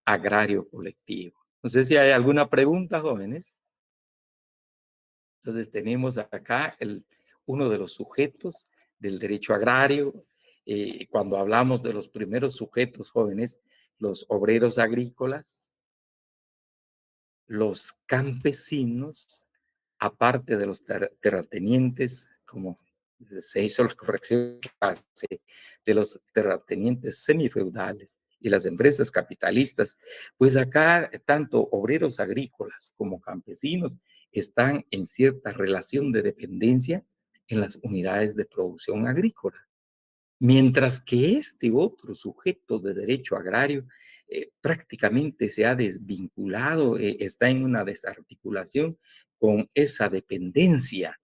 agrario colectivo. No sé si hay alguna pregunta, jóvenes. Entonces tenemos acá uno de los sujetos del derecho agrario. Cuando hablamos de los primeros sujetos, jóvenes, los obreros agrícolas, los campesinos, aparte de los terratenientes, como se hizo la corrección de los terratenientes semifeudales y las empresas capitalistas, pues acá tanto obreros agrícolas como campesinos están en cierta relación de dependencia en las unidades de producción agrícola. Mientras que este otro sujeto de derecho agrario prácticamente se ha desvinculado, está en una desarticulación con esa dependencia,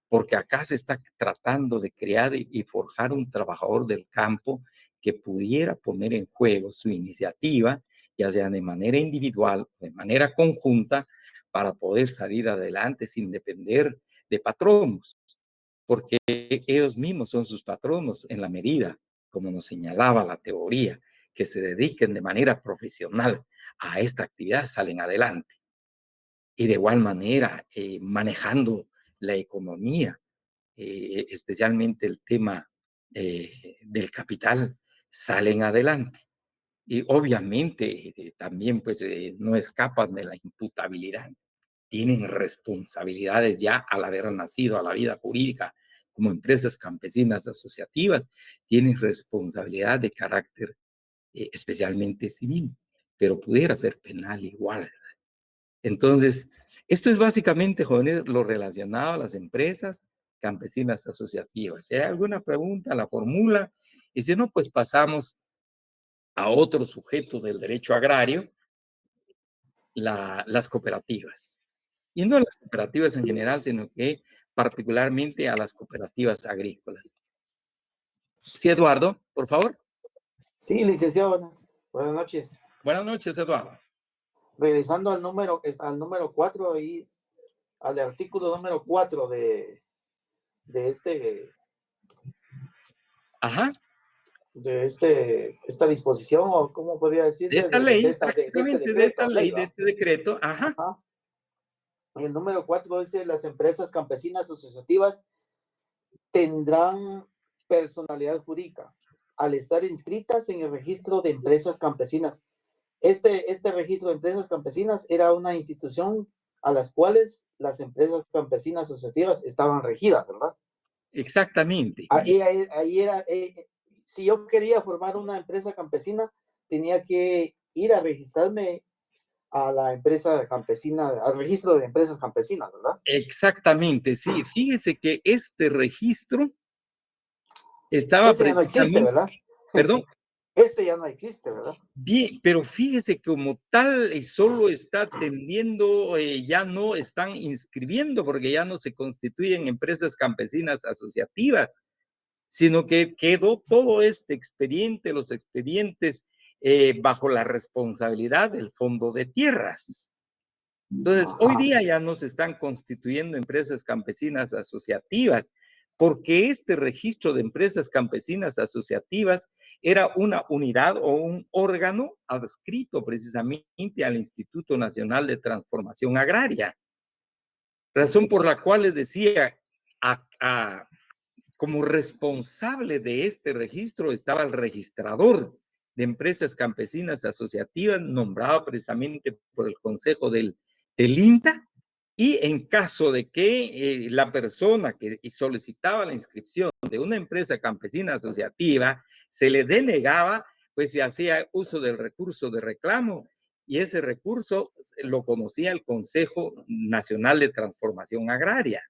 porque acá se está tratando de crear y forjar un trabajador del campo que pudiera poner en juego su iniciativa, ya sea de manera individual o de manera conjunta, para poder salir adelante sin depender de patronos, porque ellos mismos son sus patronos en la medida, como nos señalaba la teoría, que se dediquen de manera profesional a esta actividad, salen adelante. Y de igual manera, manejando la economía, especialmente el tema del capital, salen adelante. Y obviamente también pues no escapan de la imputabilidad, tienen responsabilidades ya al haber nacido a la vida jurídica como empresas campesinas asociativas, tienen responsabilidad de carácter especialmente civil, pero pudiera ser penal igual. Entonces, esto es básicamente, jóvenes, lo relacionado a las empresas campesinas asociativas. Si hay alguna pregunta, la formula, y si no, pues pasamos a otro sujeto del derecho agrario, las cooperativas. Y no las cooperativas en general, sino que particularmente a las cooperativas agrícolas. Sí, Eduardo, por favor. Sí, licenciado, buenas noches. Buenas noches, Eduardo. Regresando al número 4, ahí, al artículo número 4 de este. Ajá. esta disposición, o cómo podría De decirle, esta ley, de este prácticamente de esta decreto, ley, ley, de ¿va? este decreto, ajá, Ajá. El número 4 dice: las empresas campesinas asociativas tendrán personalidad jurídica al estar inscritas en el registro de empresas campesinas. Este registro de empresas campesinas era una institución a las cuales las empresas campesinas asociativas estaban regidas, ¿verdad? exactamente. Ahí era, si yo quería formar una empresa campesina, tenía que ir a registrarme a la empresa campesina, al registro de empresas campesinas, ¿verdad? Exactamente, sí. Fíjese que este registro estaba Ese ya no existe, precisamente, ¿verdad? perdón, Ese ya no existe, ¿verdad? bien, pero fíjese como tal y solo está atendiendo, ya no están inscribiendo porque ya no se constituyen empresas campesinas asociativas, sino que quedó todo este expediente, los expedientes bajo la responsabilidad del Fondo de Tierras. Entonces, hoy Ajá. día ya no se están constituyendo empresas campesinas asociativas, porque este registro de empresas campesinas asociativas era una unidad o un órgano adscrito precisamente al Instituto Nacional de Transformación Agraria. Razón por la cual les decía, como responsable de este registro estaba el registrador de empresas campesinas asociativas, nombrado precisamente por el Consejo del INTA, y en caso de que la persona que solicitaba la inscripción de una empresa campesina asociativa se le denegaba, pues se hacía uso del recurso de reclamo, y ese recurso lo conocía el Consejo Nacional de Transformación Agraria,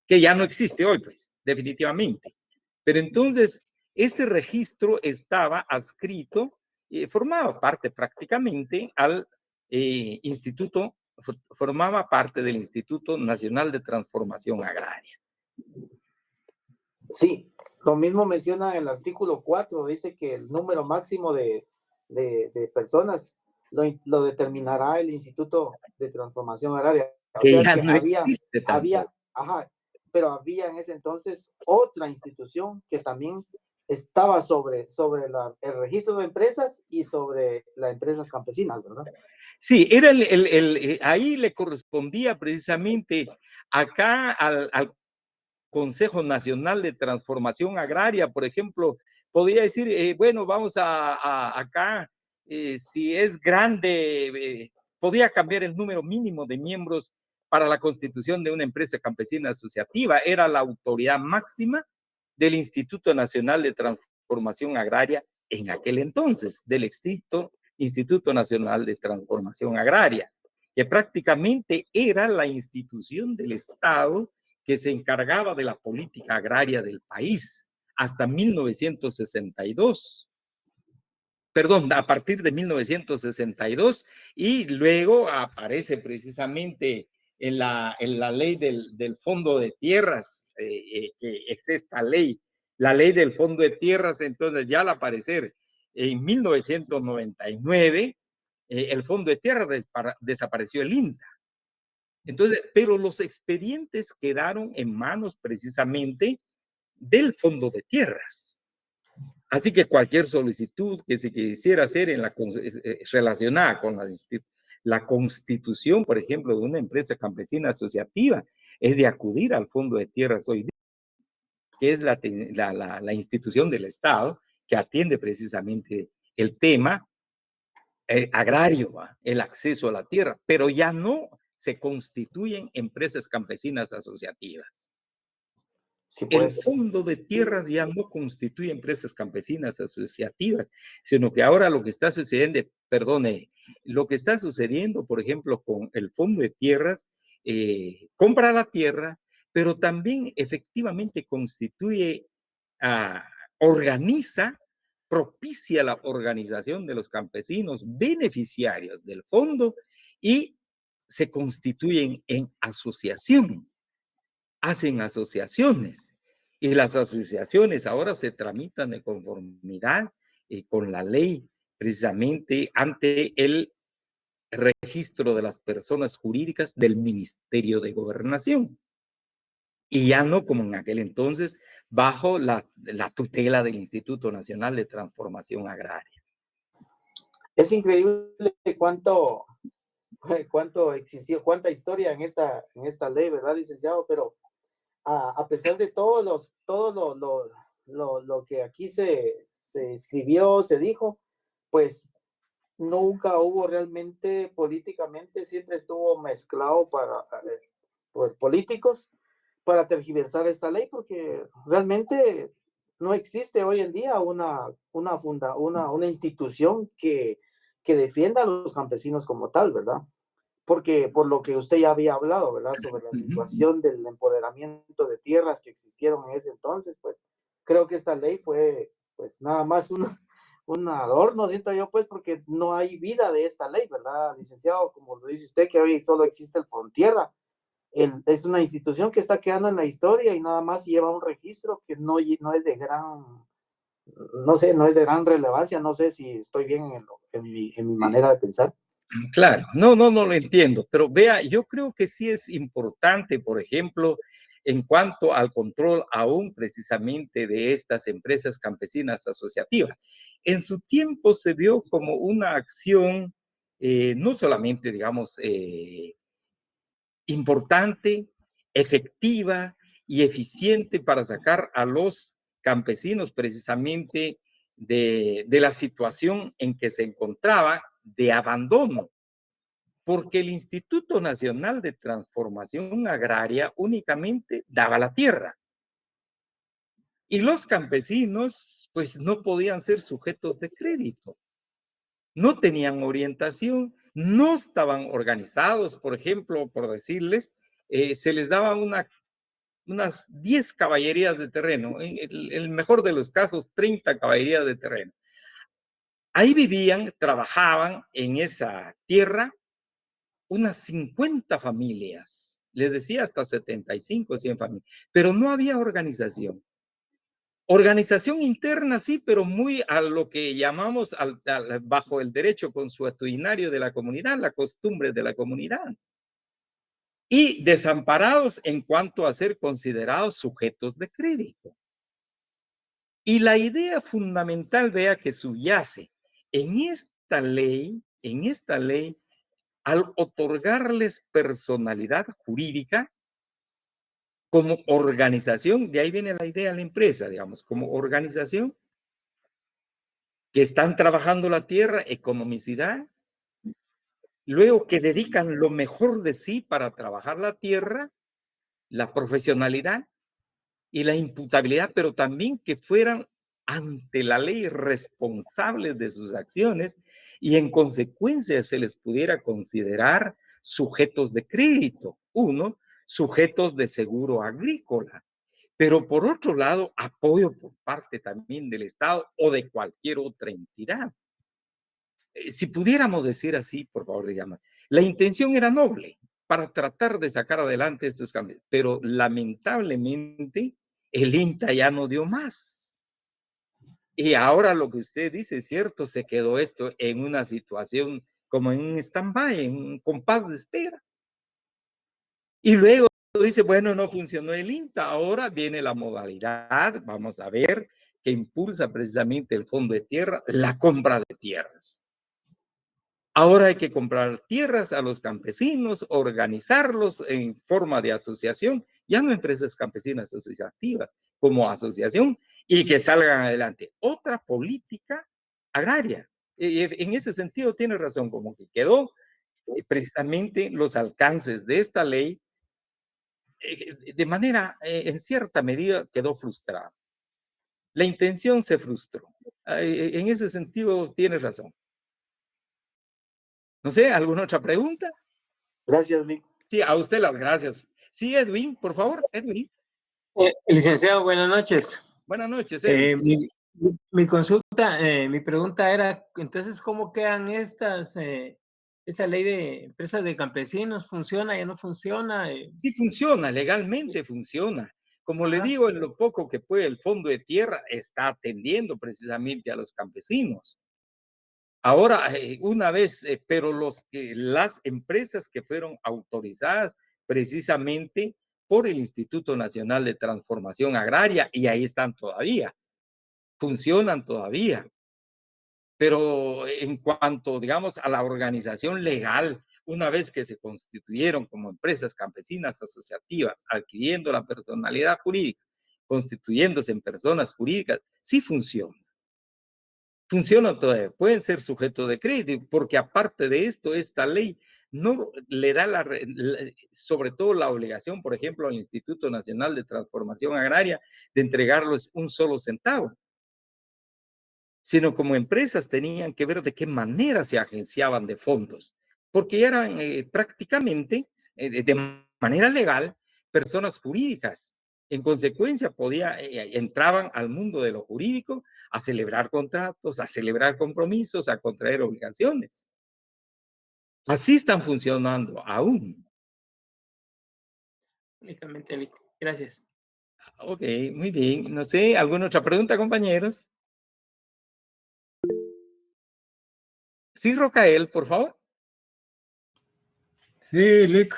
que ya no existe hoy, pues, definitivamente. Pero entonces, ese registro estaba adscrito, formaba parte prácticamente al instituto, formaba parte del Instituto Nacional de Transformación Agraria. Sí, lo mismo menciona el artículo 4, dice que el número máximo de personas lo determinará el Instituto de Transformación Agraria. O Que sea ya que no existe tampoco. ajá, pero había en ese entonces otra institución que también estaba sobre el registro de empresas y sobre las empresas campesinas, ¿verdad? Sí, era ahí le correspondía precisamente acá al Consejo Nacional de Transformación Agraria, por ejemplo, podría decir, bueno, vamos acá, si es grande, podía cambiar el número mínimo de miembros para la constitución de una empresa campesina asociativa. Era la autoridad máxima del Instituto Nacional de Transformación Agraria en aquel entonces, del Instituto Nacional de Transformación Agraria, que prácticamente era la institución del Estado que se encargaba de la política agraria del país hasta 1962. Perdón, a partir de 1962, y luego aparece precisamente en la ley del Fondo de Tierras, que es esta ley, la ley del Fondo de Tierras. Entonces ya al aparecer en 1999, el Fondo de Tierras desapareció el INTA. Entonces, pero los expedientes quedaron en manos precisamente del Fondo de Tierras. Así que cualquier solicitud que se quisiera hacer relacionada con la constitución, por ejemplo, de una empresa campesina asociativa, es de acudir al Fondo de Tierras hoy día, que es la institución del Estado que atiende precisamente el tema agrario, el acceso a la tierra, pero ya no se constituyen empresas campesinas asociativas. Sí, El pues. Fondo de Tierras ya no constituye empresas campesinas asociativas, sino que ahora lo que está sucediendo, perdone, lo que está sucediendo, por ejemplo, con el Fondo de Tierras, compra la tierra, pero también efectivamente constituye, organiza, propicia la organización de los campesinos beneficiarios del fondo y se constituyen en asociación, hacen asociaciones, y las asociaciones ahora se tramitan de conformidad con la ley, precisamente ante el registro de las personas jurídicas del Ministerio de Gobernación. y ya no como en aquel entonces, bajo la tutela del Instituto Nacional de Transformación Agraria. Es increíble cuánto existió, cuánta historia en esta ley, ¿verdad, licenciado? Pero a pesar de lo que aquí se escribió, se dijo, pues nunca hubo realmente políticamente, siempre estuvo mezclado por políticos para tergiversar esta ley, porque realmente no existe hoy en día una institución que defienda a los campesinos como tal, ¿verdad? Porque por lo que usted ya había hablado, ¿verdad? Sobre la situación del empoderamiento de tierras que existieron en ese entonces, pues creo que esta ley fue pues nada más un adorno, siento yo, pues porque no hay vida de esta ley, ¿verdad, licenciado? Como lo dice usted, que hoy solo existe el Fontierra. Es una institución que está quedando en la historia y nada más lleva un registro que no es de no sé, no es de gran relevancia, no sé si estoy bien en mi Sí, manera de pensar. claro, no lo entiendo, pero vea, yo creo que sí es importante, por ejemplo, en cuanto al control aún precisamente de estas empresas campesinas asociativas. En su tiempo se vio como una acción, no solamente, digamos, importante, efectiva y eficiente para sacar a los campesinos precisamente de la situación en que se encontraba de abandono, porque el Instituto Nacional de Transformación Agraria únicamente daba la tierra y los campesinos pues no podían ser sujetos de crédito, no tenían orientación, no estaban organizados, por ejemplo, por decirles, se les daba unas 10 caballerías de terreno, en el mejor de los casos 30 caballerías de terreno. Ahí vivían, trabajaban en esa tierra unas 50 familias, les decía hasta 75, 100 familias, pero no había organización. Organización interna sí, pero muy a lo que llamamos bajo el derecho consuetudinario de la comunidad, la costumbre de la comunidad. Y desamparados en cuanto a ser considerados sujetos de crédito. Y la idea fundamental, vea, que subyace en esta ley, al otorgarles personalidad jurídica como organización, de ahí viene la idea de la empresa, digamos, como organización que están trabajando la tierra, economicidad, luego que dedican lo mejor de sí para trabajar la tierra, la profesionalidad y la imputabilidad, pero también que fueran ante la ley responsables de sus acciones y en consecuencia se les pudiera considerar sujetos de crédito, uno, sujetos de seguro agrícola, pero por otro lado, apoyo por parte también del Estado o de cualquier otra entidad. Si pudiéramos decir así, por favor, digamos, la intención era noble para tratar de sacar adelante estos cambios, pero lamentablemente el INTA ya no dio más. Y ahora lo que usted dice es cierto, se quedó esto en una situación como en un stand-by, en un compás de espera. Y luego dice, bueno, no funcionó el INTA, ahora viene la modalidad, vamos a ver, que impulsa precisamente el Fondo de Tierra, la compra de tierras. Ahora hay que comprar tierras a los campesinos, organizarlos en forma de asociación, ya no empresas campesinas asociativas, como asociación, y que salgan adelante. Otra política agraria. En ese sentido tiene razón, como que quedó precisamente los alcances de esta ley, de manera, en cierta medida, quedó frustrada. La intención se frustró. En ese sentido tiene razón. No sé, ¿alguna otra pregunta? Gracias, Vic. Sí, a usted las gracias. Sí, Edwin, por favor, Edwin. Licenciado, buenas noches. Buenas noches, Edwin. Mi consulta, mi pregunta era, entonces, ¿cómo quedan esa ley de empresas de campesinos? ¿Funciona, ya no funciona? Sí funciona, legalmente funciona. Como le Ajá. digo, en lo poco que puede, el Fondo de Tierra está atendiendo precisamente a los campesinos. Ahora, una vez, pero las empresas que fueron autorizadas precisamente por el Instituto Nacional de Transformación Agraria y ahí están todavía, funcionan todavía. Pero en cuanto, digamos, a la organización legal, una vez que se constituyeron como empresas campesinas asociativas, adquiriendo la personalidad jurídica, constituyéndose en personas jurídicas, sí funciona. Funcionan todavía, pueden ser sujetos de crédito, porque aparte de esto, esta ley no le da sobre todo la obligación, por ejemplo, al Instituto Nacional de Transformación Agraria de entregarles un solo centavo, sino como empresas tenían que ver de qué manera se agenciaban de fondos, porque eran prácticamente de manera legal personas jurídicas. En consecuencia, entraban al mundo de lo jurídico a celebrar contratos, a celebrar compromisos, a contraer obligaciones. Así están funcionando aún. Únicamente, Lic. Gracias. Ok, muy bien. No sé, ¿alguna otra pregunta, compañeros? Sí, Rocael, por favor. Sí, Lic.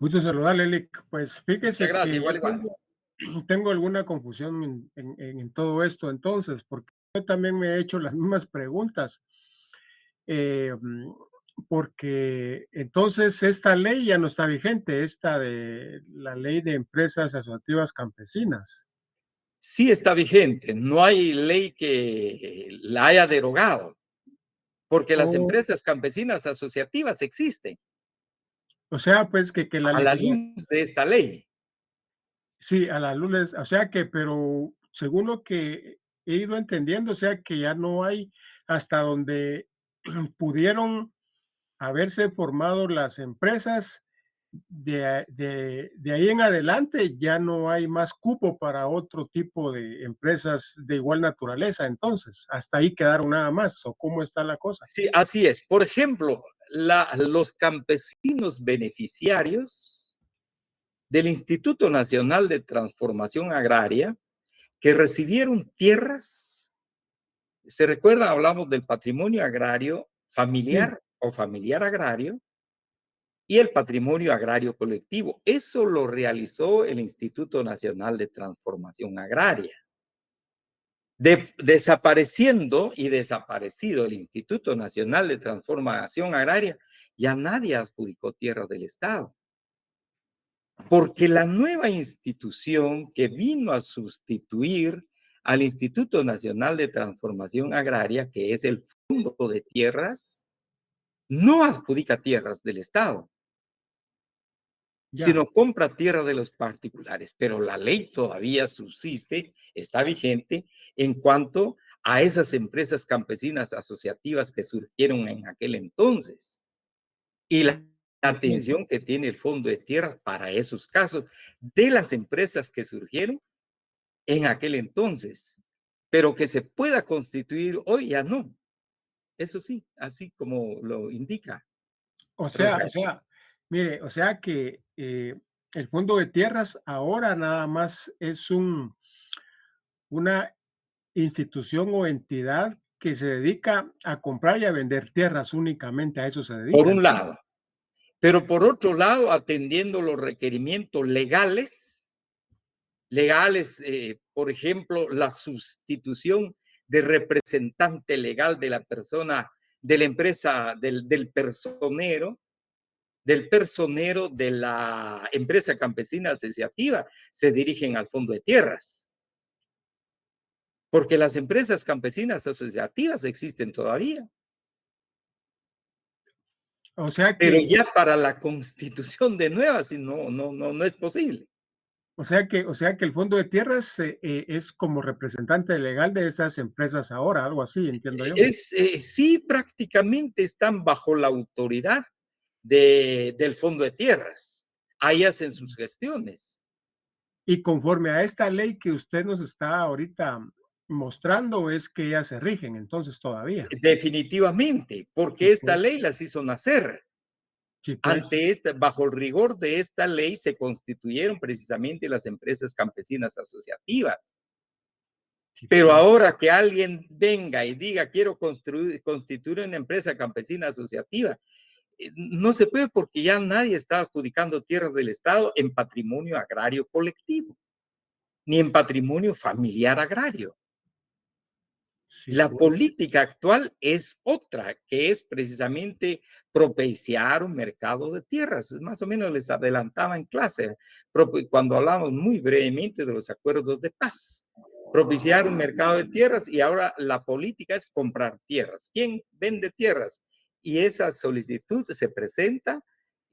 Gusto saludarle, Lic. Pues fíjese Muchas gracias, que igual. tengo alguna confusión en todo esto entonces, porque yo también me he hecho las mismas preguntas. Eh, porque entonces esta ley ya no está vigente, esta de la ley de empresas asociativas campesinas. Sí está vigente, no hay ley que la haya derogado, porque las O, empresas campesinas asociativas existen o sea, pues que la a la legislación, luz de esta ley. sí, a la luz, o sea que, pero según lo que he ido entendiendo, o sea que ya no hay hasta donde pudieron haberse formado las empresas, de ahí en adelante ya no hay más cupo para otro tipo de empresas de igual naturaleza, entonces, hasta ahí quedaron nada más, ¿o cómo está la cosa? Sí, así es. Por ejemplo, los campesinos beneficiarios del Instituto Nacional de Transformación Agraria que recibieron tierras, ¿se recuerda? Hablamos del patrimonio agrario Sí, familiar o familiar agrario, y el patrimonio agrario colectivo. Eso lo realizó el Instituto Nacional de Transformación Agraria. Desapareciendo y desaparecido el Instituto Nacional de Transformación Agraria, ya nadie adjudicó tierras del Estado. Porque la nueva institución que vino a sustituir al Instituto Nacional de Transformación Agraria, que es el Fondo de Tierras, no adjudica tierras del Estado, ya, sino compra tierra de los particulares. Pero la ley todavía subsiste, está vigente en cuanto a esas empresas campesinas asociativas que surgieron en aquel entonces. Y la entiendo. atención que tiene el Fondo de Tierras para esos casos de las empresas que surgieron en aquel entonces, pero que se pueda constituir hoy ya no. Eso sí, así como lo indica. Mire, o sea que el Fondo de Tierras ahora nada más es una institución o entidad que se dedica a comprar y a vender tierras únicamente, a eso se Por dedica. un lado. Pero por otro lado, atendiendo los requerimientos legales, por ejemplo, la sustitución de representante legal de la persona, de la empresa, del personero de la empresa campesina asociativa, se dirigen al Fondo de Tierras. Porque las empresas campesinas asociativas existen todavía. O sea Pero que, ya para la constitución de nuevas, no es posible. o sea que el Fondo de Tierras es como representante legal de esas empresas ahora, algo así, entiendo yo. Sí, prácticamente están bajo la autoridad del Fondo de Tierras. Ahí hacen sus gestiones. Y conforme a esta ley que usted nos está ahorita mostrando, es que ya se rigen, entonces todavía. Definitivamente, Sí, porque esta pues, ley las hizo nacer. sí, pues, Bajo el rigor de esta ley se constituyeron precisamente las empresas campesinas asociativas. sí, Pero pues. ahora que alguien venga y diga quiero constituir una empresa campesina asociativa, no se puede porque ya nadie está adjudicando tierras del Estado en patrimonio agrario colectivo, ni en patrimonio familiar agrario. Sí, La pues. política actual es otra, que es precisamente propiciar un mercado de tierras. Más o menos les adelantaba en clase cuando hablamos muy brevemente de los acuerdos de paz. Propiciar un mercado de tierras y ahora la política es comprar tierras. ¿Quién vende tierras? Y esa solicitud se presenta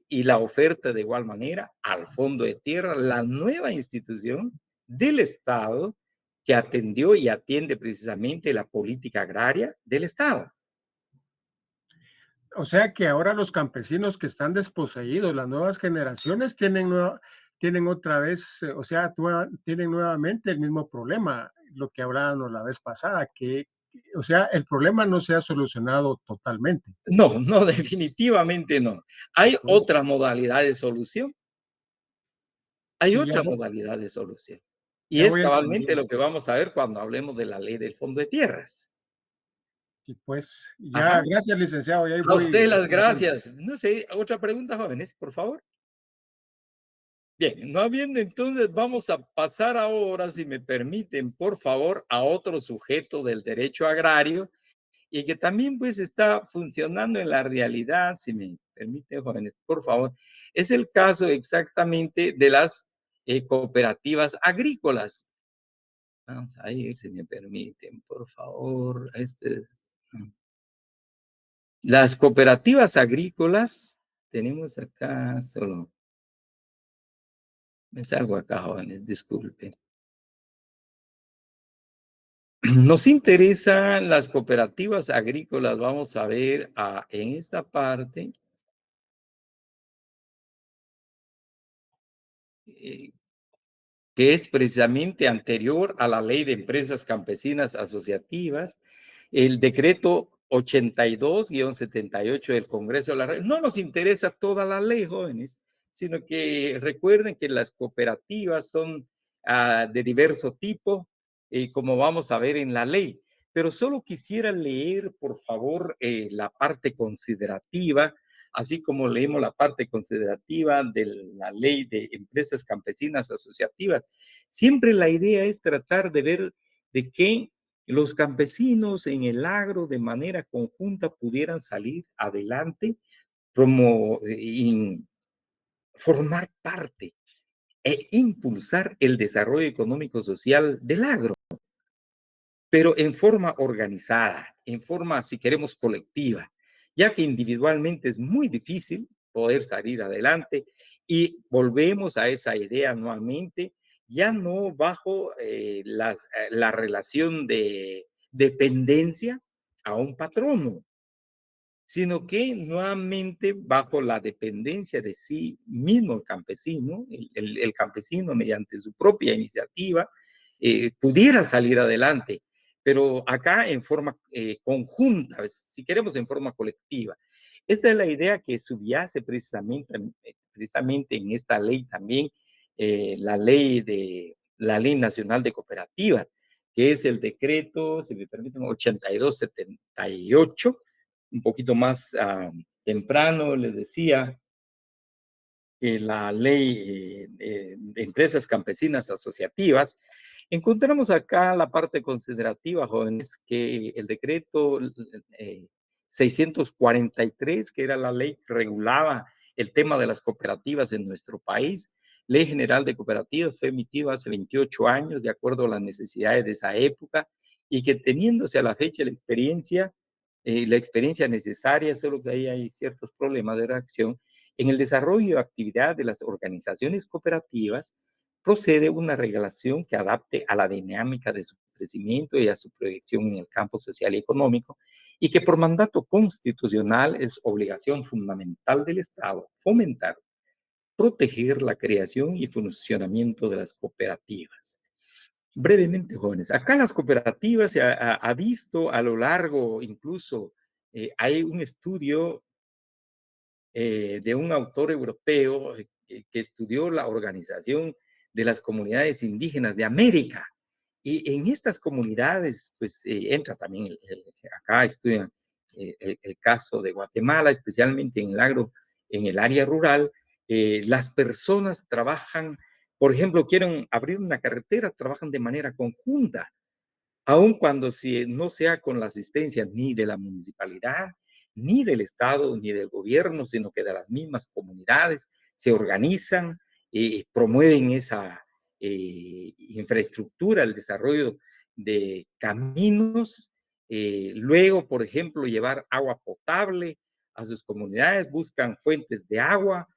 y la oferta de igual manera al Fondo de Tierra, la nueva institución del Estado que atendió y atiende precisamente la política agraria del Estado. O sea que ahora los campesinos que están desposeídos, las nuevas generaciones, tienen otra vez, o sea, tienen nuevamente el mismo problema, lo que hablábamos la vez pasada, o sea, el problema no se ha solucionado totalmente. No, no, definitivamente no. Hay Ok. otra modalidad de solución. Hay Sí, otra modalidad de solución. Y ya es voy cabalmente entendiendo. lo que vamos a ver cuando hablemos de la ley del Fondo de Tierras. Y pues, ya, Ajá. gracias, licenciado, y ahí A voy. usted las gracias. No sé, otra pregunta, jóvenes, por favor. Bien, no habiendo entonces, vamos a pasar ahora, si me permiten, por favor, a otro sujeto del derecho agrario y que también pues está funcionando en la realidad, si me permiten, jóvenes, por favor. Es el caso exactamente de las cooperativas agrícolas. Vamos a ir, si me permiten, por favor. Las cooperativas agrícolas, tenemos acá solo, me salgo acá, jóvenes, disculpen. Nos interesan las cooperativas agrícolas, vamos a ver en esta parte, eh, que es precisamente anterior a la ley de empresas campesinas asociativas, el decreto 82-78 del Congreso de la República. No nos interesa toda la ley, jóvenes, sino que recuerden que las cooperativas son de diverso tipo, como vamos a ver en la ley. Pero solo quisiera leer, por favor, la parte considerativa, así como leemos la parte considerativa de la ley de empresas campesinas asociativas. Siempre la idea es tratar de ver de que los campesinos en el agro de manera conjunta pudieran salir adelante, como formar parte e impulsar el desarrollo económico social del agro, pero en forma organizada, en forma, si queremos, colectiva, ya que individualmente es muy difícil poder salir adelante y volvemos a esa idea nuevamente, ya no bajo la relación de dependencia a un patrono, sino que nuevamente bajo la dependencia de sí mismo el campesino, el campesino mediante su propia iniciativa, pudiera salir adelante, pero acá en forma conjunta, si queremos en forma colectiva. Esa es la idea que subyace precisamente en esta ley también, la ley nacional de cooperativas, que es el decreto, si me permiten, 8278, un poquito más temprano, les decía que la ley de empresas campesinas asociativas, encontramos acá la parte considerativa, jóvenes, que el decreto 643, que era la ley que regulaba el tema de las cooperativas en nuestro país, Ley General de Cooperativas, fue emitido hace 28 años de acuerdo a las necesidades de esa época y que teniéndose a la fecha la experiencia necesaria, solo que ahí hay ciertos problemas de reacción, en el desarrollo de actividad de las organizaciones cooperativas, procede una regulación que adapte a la dinámica de su crecimiento y a su proyección en el campo social y económico, y que por mandato constitucional es obligación fundamental del Estado fomentar, proteger la creación y funcionamiento de las cooperativas. Brevemente, jóvenes, acá las cooperativas se ha visto a lo largo, incluso hay un estudio de un autor europeo que estudió la organización de las comunidades indígenas de América. Y en estas comunidades, pues entra también, acá estudian el caso de Guatemala, especialmente en el área rural, las personas trabajan, por ejemplo, quieren abrir una carretera, trabajan de manera conjunta, aun cuando no sea con la asistencia ni de la municipalidad, ni del Estado, ni del gobierno, sino que de las mismas comunidades, se organizan, promueven esa infraestructura, el desarrollo de caminos, luego, por ejemplo, llevar agua potable a sus comunidades, buscan fuentes de agua,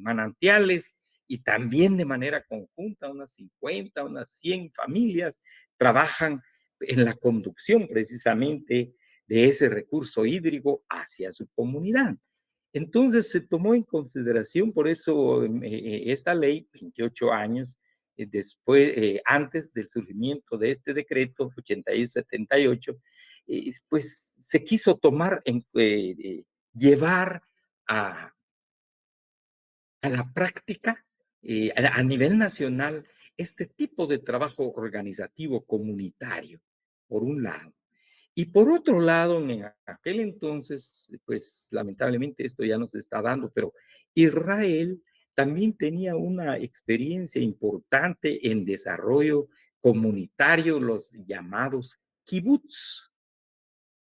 manantiales, y también de manera conjunta, unas 50, unas 100 familias trabajan en la conducción precisamente de ese recurso hídrico hacia su comunidad. Entonces se tomó en consideración, por eso esta ley, 28 años después, antes del surgimiento de este decreto 8178, pues se quiso llevar a la práctica a nivel nacional este tipo de trabajo organizativo comunitario, por un lado. Y por otro lado, en aquel entonces, pues lamentablemente esto ya no se está dando, pero Israel también tenía una experiencia importante en desarrollo comunitario, los llamados kibbutz.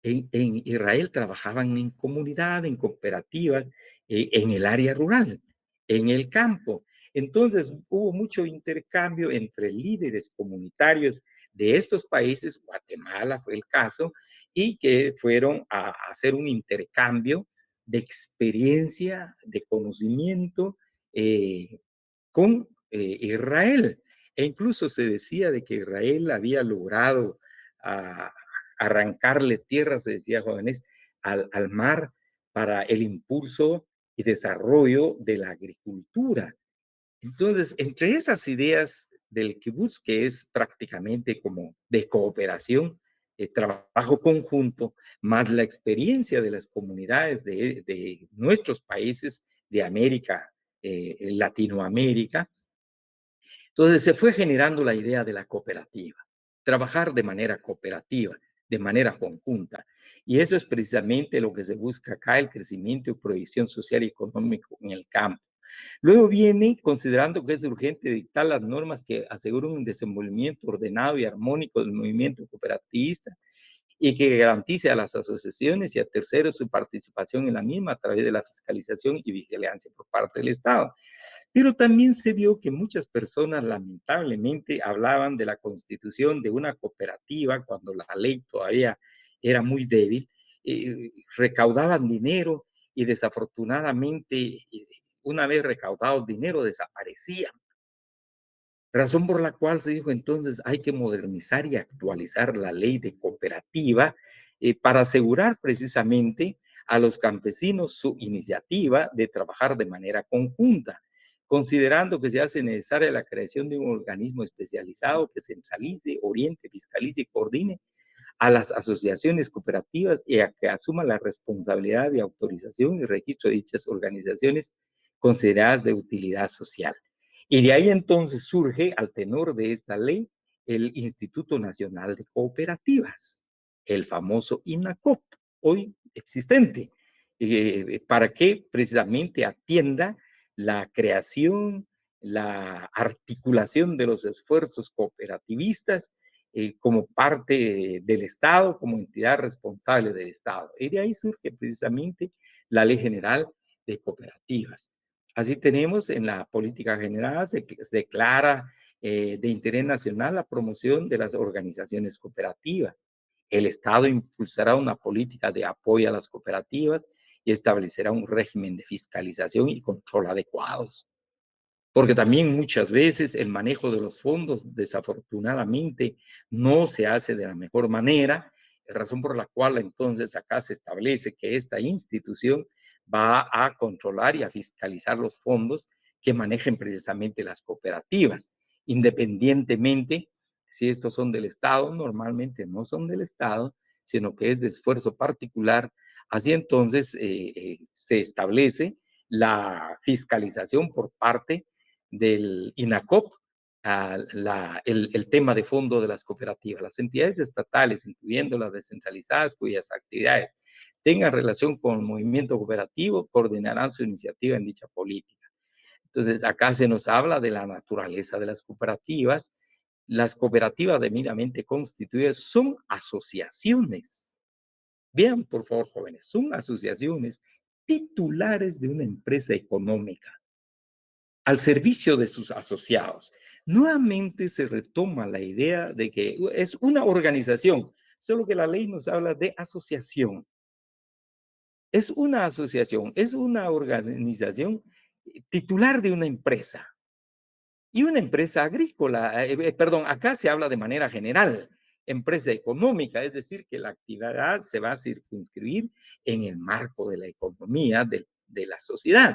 En Israel trabajaban en comunidad, en cooperativas, en el área rural, en el campo. Entonces hubo mucho intercambio entre líderes comunitarios de estos países, Guatemala fue el caso, y que fueron a hacer un intercambio de experiencia, de conocimiento con Israel. E incluso se decía de que Israel había logrado uh, arrancarle tierra, se decía jóvenes, al mar para el impulso y desarrollo de la agricultura. Entonces, entre esas ideas del kibutz, que es prácticamente como de cooperación, trabajo conjunto, más la experiencia de las comunidades de nuestros países de América, Latinoamérica, entonces se fue generando la idea de la cooperativa, trabajar de manera cooperativa, de manera conjunta. Y eso es precisamente lo que se busca acá, el crecimiento y proyección social y económico en el campo. Luego viene, considerando que es urgente dictar las normas que aseguren un desenvolvimiento ordenado y armónico del movimiento cooperativista y que garantice a las asociaciones y a terceros su participación en la misma a través de la fiscalización y vigilancia por parte del Estado. Pero también se vio que muchas personas lamentablemente hablaban de la constitución de una cooperativa cuando la ley todavía era muy débil, recaudaban dinero y desafortunadamente una vez recaudado dinero desaparecían. Razón por la cual se dijo entonces hay que modernizar y actualizar la ley de cooperativa para asegurar precisamente a los campesinos su iniciativa de trabajar de manera conjunta, considerando que se hace necesaria la creación de un organismo especializado que centralice, oriente, fiscalice y coordine a las asociaciones cooperativas y a que asuma la responsabilidad de autorización y registro de dichas organizaciones consideradas de utilidad social. Y de ahí entonces surge, al tenor de esta ley, el Instituto Nacional de Cooperativas, el famoso INACOP, hoy existente, para que precisamente atienda la creación, la articulación de los esfuerzos cooperativistas como parte del Estado, como entidad responsable del Estado. Y de ahí surge precisamente la Ley General de Cooperativas. Así tenemos en la política general, se declara de interés nacional la promoción de las organizaciones cooperativas. El Estado impulsará una política de apoyo a las cooperativas y establecerá un régimen de fiscalización y control adecuados. Porque también muchas veces el manejo de los fondos desafortunadamente no se hace de la mejor manera, razón por la cual entonces acá se establece que esta institución va a controlar y a fiscalizar los fondos que manejen precisamente las cooperativas, independientemente si estos son del Estado, normalmente no son del Estado, sino que es de esfuerzo particular. Así entonces se establece la fiscalización por parte del INACOP el tema de fondo de las cooperativas. Las entidades estatales, incluyendo las descentralizadas, cuyas actividades tengan relación con el movimiento cooperativo, coordinarán su iniciativa en dicha política. Entonces, acá se nos habla de la naturaleza de las cooperativas. Las cooperativas debidamente constituidas son asociaciones. Vean, por favor, jóvenes, son asociaciones titulares de una empresa económica al servicio de sus asociados. Nuevamente se retoma la idea de que es una organización, solo que la ley nos habla de asociación. Es una asociación, es una organización titular de una empresa. Y una empresa agrícola, perdón, acá se habla de manera general, empresa económica, es decir, que la actividad se va a circunscribir en el marco de la economía de la sociedad,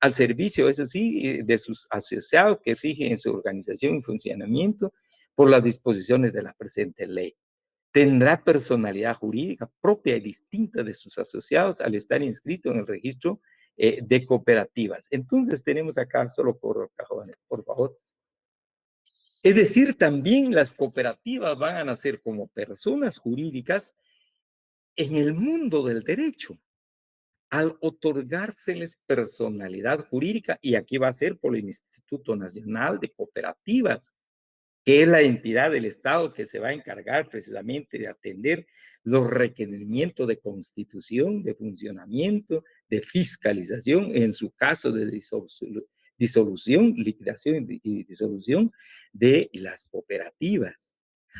al servicio, eso sí, de sus asociados que rigen su organización y funcionamiento por las disposiciones de la presente ley. Tendrá personalidad jurídica propia y distinta de sus asociados al estar inscrito en el registro de cooperativas. Entonces tenemos acá, solo por cajones, por favor. Es decir, también las cooperativas van a nacer como personas jurídicas en el mundo del derecho, al otorgárseles personalidad jurídica, y aquí va a ser por el Instituto Nacional de Cooperativas, que es la entidad del Estado que se va a encargar precisamente de atender los requerimientos de constitución, de funcionamiento, de fiscalización, en su caso de disolución, liquidación y disolución de las cooperativas.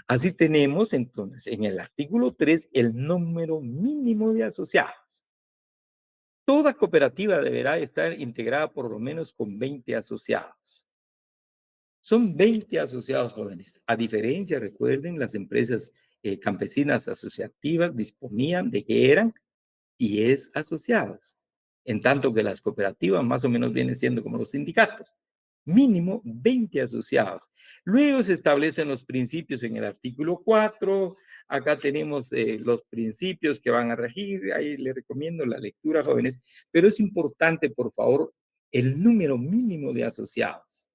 Así tenemos entonces en el artículo 3 el número mínimo de asociados. Toda cooperativa deberá estar integrada por lo menos con 20 asociados. Son 20 asociados jóvenes. A diferencia, recuerden, las empresas campesinas asociativas disponían de que eran 10 asociados, en tanto que las cooperativas más o menos vienen siendo como los sindicatos. Mínimo 20 asociados. Luego se establecen los principios en el artículo 4. Acá tenemos los principios que van a regir. Ahí les recomiendo la lectura, jóvenes. Pero es importante, por favor, el número mínimo de asociados.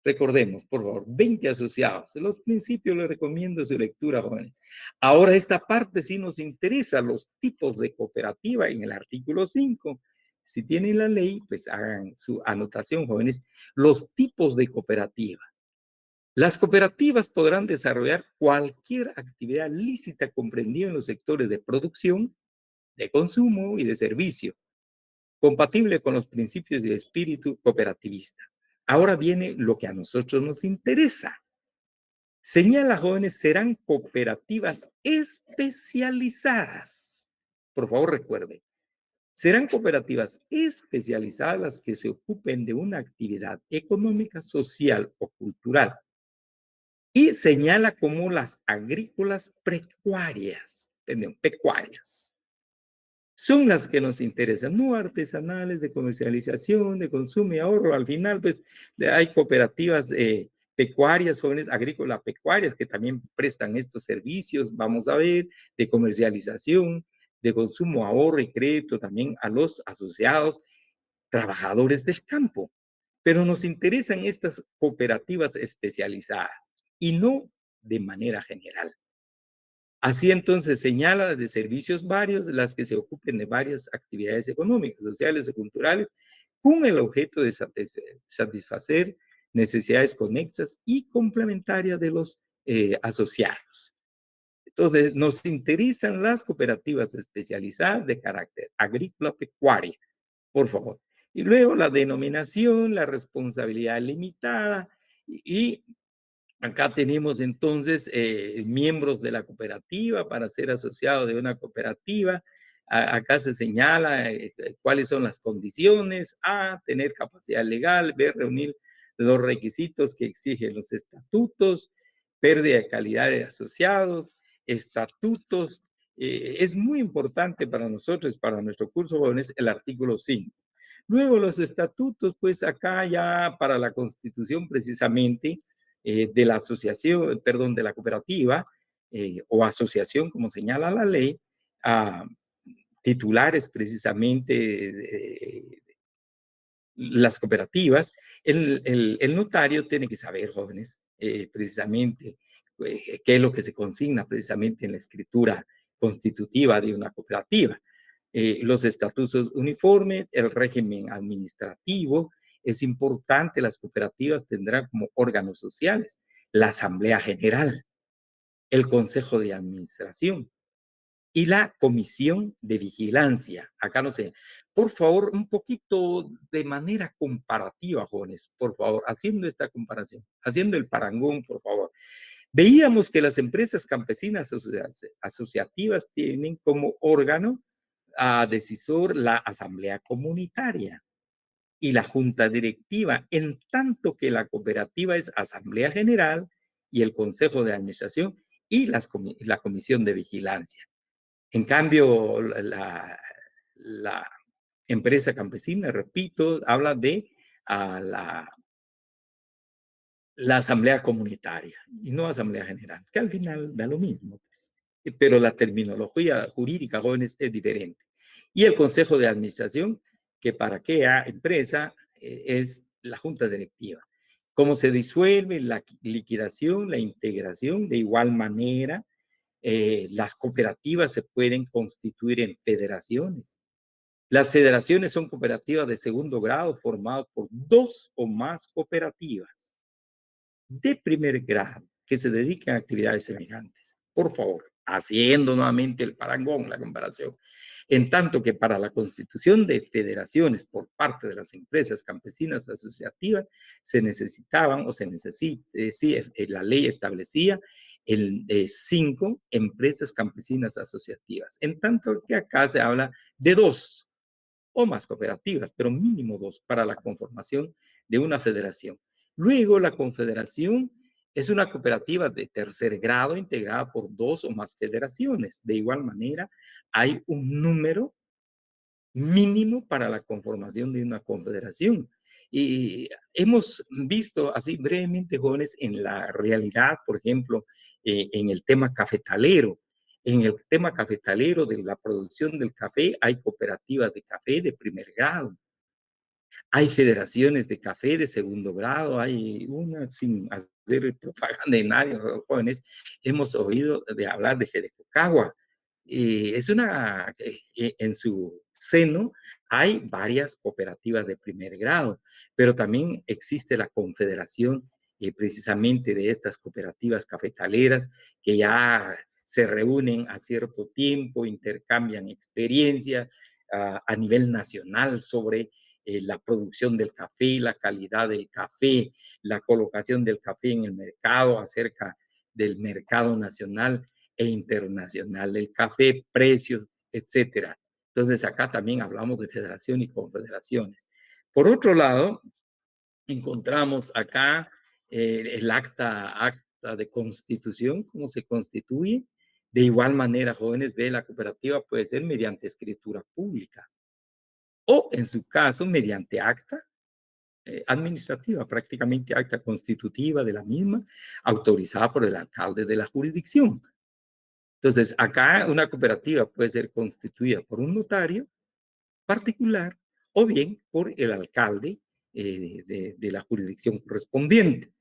Recordemos, por favor, 20 asociados. Los principios les recomiendo su lectura, jóvenes. Ahora, esta parte sí nos interesa, los tipos de cooperativa en el artículo 5. Si tienen la ley, pues hagan su anotación, jóvenes. Los tipos de cooperativa. Las cooperativas podrán desarrollar cualquier actividad lícita comprendida en los sectores de producción, de consumo y de servicio, compatible con los principios y el espíritu cooperativista. Ahora viene lo que a nosotros nos interesa. Señala, jóvenes, serán cooperativas especializadas. Por favor, recuerden. Serán cooperativas especializadas las que se ocupen de una actividad económica, social o cultural. Y señala como las agrícolas pecuarias. Pecuarias. Son las que nos interesan, no artesanales de comercialización, de consumo y ahorro. Al final, pues, hay cooperativas pecuarias, jóvenes agrícolas pecuarias, que también prestan estos servicios, vamos a ver, de comercialización, de consumo, ahorro y crédito también a los asociados trabajadores del campo. Pero nos interesan estas cooperativas especializadas y no de manera general. Así entonces señala de servicios varios las que se ocupen de varias actividades económicas, sociales o culturales con el objeto de satisfacer necesidades conexas y complementarias de los asociados. Entonces, nos interesan las cooperativas especializadas de carácter agrícola pecuaria, por favor. Y luego la denominación, la responsabilidad limitada y acá tenemos entonces miembros de la cooperativa para ser asociado de una cooperativa. Acá se señala cuáles son las condiciones. A, tener capacidad legal. B, reunir los requisitos que exigen los estatutos. Pérdida de calidad de asociados. Estatutos. Es muy importante para nosotros, para nuestro curso jóvenes, el artículo 5. Luego los estatutos, pues acá ya para la Constitución precisamente, de la asociación, perdón, de la cooperativa o asociación, como señala la ley, a titulares precisamente las cooperativas, el notario tiene que saber, jóvenes, precisamente qué es lo que se consigna precisamente en la escritura constitutiva de una cooperativa. Los estatutos uniformes, el régimen administrativo. Es importante, las cooperativas tendrán como órganos sociales la Asamblea General, el Consejo de Administración y la Comisión de Vigilancia. Acá no sé. Por favor, un poquito de manera comparativa, jóvenes, por favor, haciendo esta comparación, haciendo el parangón, por favor. Veíamos que las empresas campesinas asociativas tienen como órgano decisor la Asamblea Comunitaria y la Junta Directiva, en tanto que la cooperativa es Asamblea General y el Consejo de Administración y la Comisión de Vigilancia. En cambio, la empresa campesina, repito, habla de la asamblea comunitaria y no asamblea general, que al final da lo mismo, pues. Pero la terminología jurídica, jóvenes, es diferente. Y el consejo de administración, que para aquella empresa es la junta directiva. Cómo se disuelve la liquidación, la integración, de igual manera, las cooperativas se pueden constituir en federaciones. Las federaciones son cooperativas de segundo grado formadas por 2 o más cooperativas de primer grado que se dedican a actividades semejantes. Por favor, haciendo nuevamente el parangón, la comparación. En tanto que para la constitución de federaciones por parte de las empresas campesinas asociativas se necesitaban o se necesita, sí, la ley establecía 5 empresas campesinas asociativas. En tanto que acá se habla de 2 o más cooperativas, pero mínimo 2 para la conformación de una federación. Luego, la confederación es una cooperativa de tercer grado integrada por 2 o más federaciones. De igual manera, hay un número mínimo para la conformación de una confederación. Y hemos visto así brevemente, jóvenes, en la realidad, por ejemplo, en el tema cafetalero. En el tema cafetalero de la producción del café hay cooperativas de café de primer grado. Hay federaciones de café de segundo grado, hay una, sin hacer propaganda de nadie, jóvenes, hemos oído de hablar de Fedecocagua. Es una, en su seno hay varias cooperativas de primer grado, pero también existe la confederación precisamente de estas cooperativas cafetaleras que ya se reúnen a cierto tiempo, intercambian experiencia a nivel nacional sobre la producción del café, la calidad del café, la colocación del café en el mercado, acerca del mercado nacional e internacional del café, precios, etcétera. Entonces, acá también hablamos de federación y confederaciones. Por otro lado, encontramos acá el acta de constitución, cómo se constituye. De igual manera, jóvenes, ve, la cooperativa puede ser mediante escritura pública o, en su caso, mediante acta administrativa, prácticamente acta constitutiva de la misma, autorizada por el alcalde de la jurisdicción. Entonces, acá una cooperativa puede ser constituida por un notario particular o bien por el alcalde de la jurisdicción correspondiente.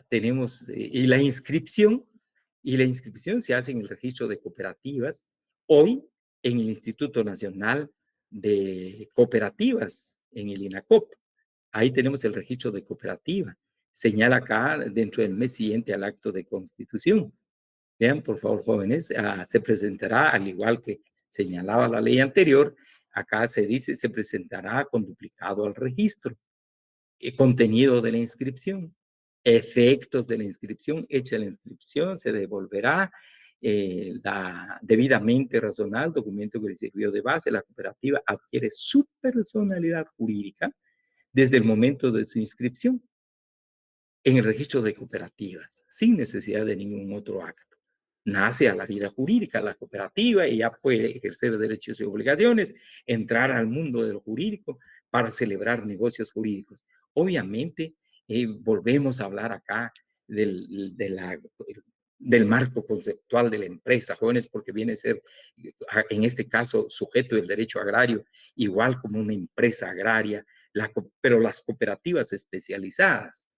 Tenemos, y la inscripción se hace en el registro de cooperativas, hoy en el Instituto Nacional de Cooperativas, en el INACOP. Ahí tenemos el registro de cooperativa. Señala acá dentro del mes siguiente al acto de constitución. Vean, por favor, jóvenes, se presentará, al igual que señalaba la ley anterior, acá se dice, se presentará con duplicado al registro. Contenido de la inscripción, efectos de la inscripción, hecha la inscripción, se devolverá debidamente razonado el documento que le sirvió de base. La cooperativa adquiere su personalidad jurídica desde el momento de su inscripción en el registro de cooperativas, sin necesidad de ningún otro acto. Nace a la vida jurídica la cooperativa y ya puede ejercer derechos y obligaciones, entrar al mundo de lo jurídico para celebrar negocios jurídicos. Obviamente, volvemos a hablar acá del marco conceptual de la empresa, jóvenes, porque viene a ser, en este caso, sujeto del derecho agrario, igual como una empresa agraria, pero las cooperativas especializadas,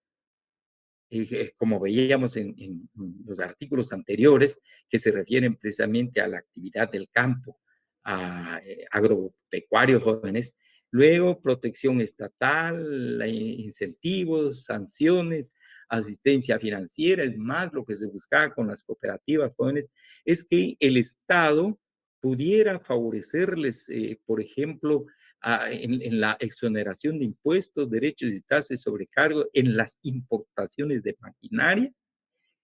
como veíamos en los artículos anteriores, que se refieren precisamente a la actividad del campo, a agropecuario, jóvenes. Luego, protección estatal, incentivos, sanciones, asistencia financiera. Es más, lo que se buscaba con las cooperativas, jóvenes, es que el Estado pudiera favorecerles, por ejemplo, en la exoneración de impuestos, derechos y tasas sobre cargo en las importaciones de maquinaria,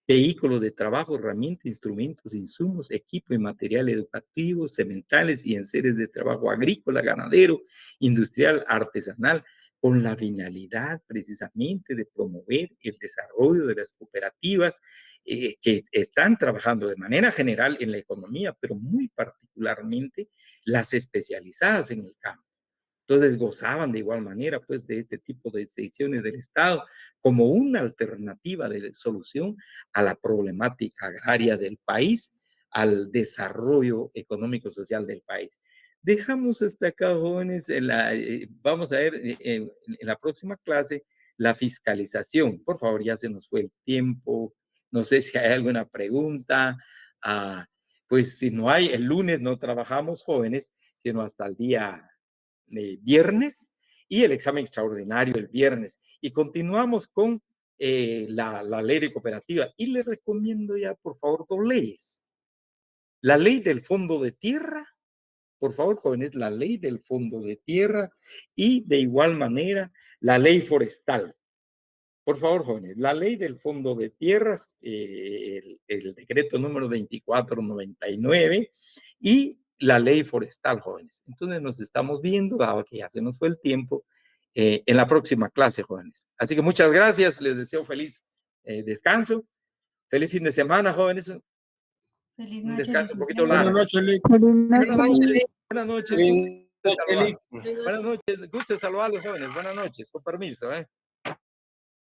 vehículos de trabajo, herramientas, instrumentos, insumos, equipo y material educativo, sementales y enseres de trabajo agrícola, ganadero, industrial, artesanal, con la finalidad precisamente de promover el desarrollo de las cooperativas que están trabajando de manera general en la economía, pero muy particularmente las especializadas en el campo. Entonces gozaban de igual manera pues de este tipo de decisiones del Estado como una alternativa de solución a la problemática agraria del país, al desarrollo económico-social del país. Dejamos hasta acá, jóvenes, vamos a ver en la próxima clase la fiscalización. Por favor, ya se nos fue el tiempo. No sé si hay alguna pregunta. Pues si no hay, el lunes no trabajamos, jóvenes, sino hasta el día viernes, y el examen extraordinario el viernes. Y continuamos con la ley de cooperativa. Y les recomiendo ya, por favor, dos leyes. La ley del fondo de tierra, por favor, jóvenes, la ley del fondo de tierra, y de igual manera la ley forestal. Por favor, jóvenes, la ley del fondo de tierras, el decreto número 2499 y la ley forestal, jóvenes. Entonces nos estamos viendo, dado que ya se nos fue el tiempo, en la próxima clase, jóvenes. Así que muchas gracias, les deseo feliz descanso, feliz fin de semana, jóvenes. Feliz Un noche, descanso un poquito licenciado. largo. Buenas noches, Lick. Buenas noches. Buenas noches. Feliz noche, Buenas noches. Gusto saludarlos, jóvenes. Buenas noches. Con permiso,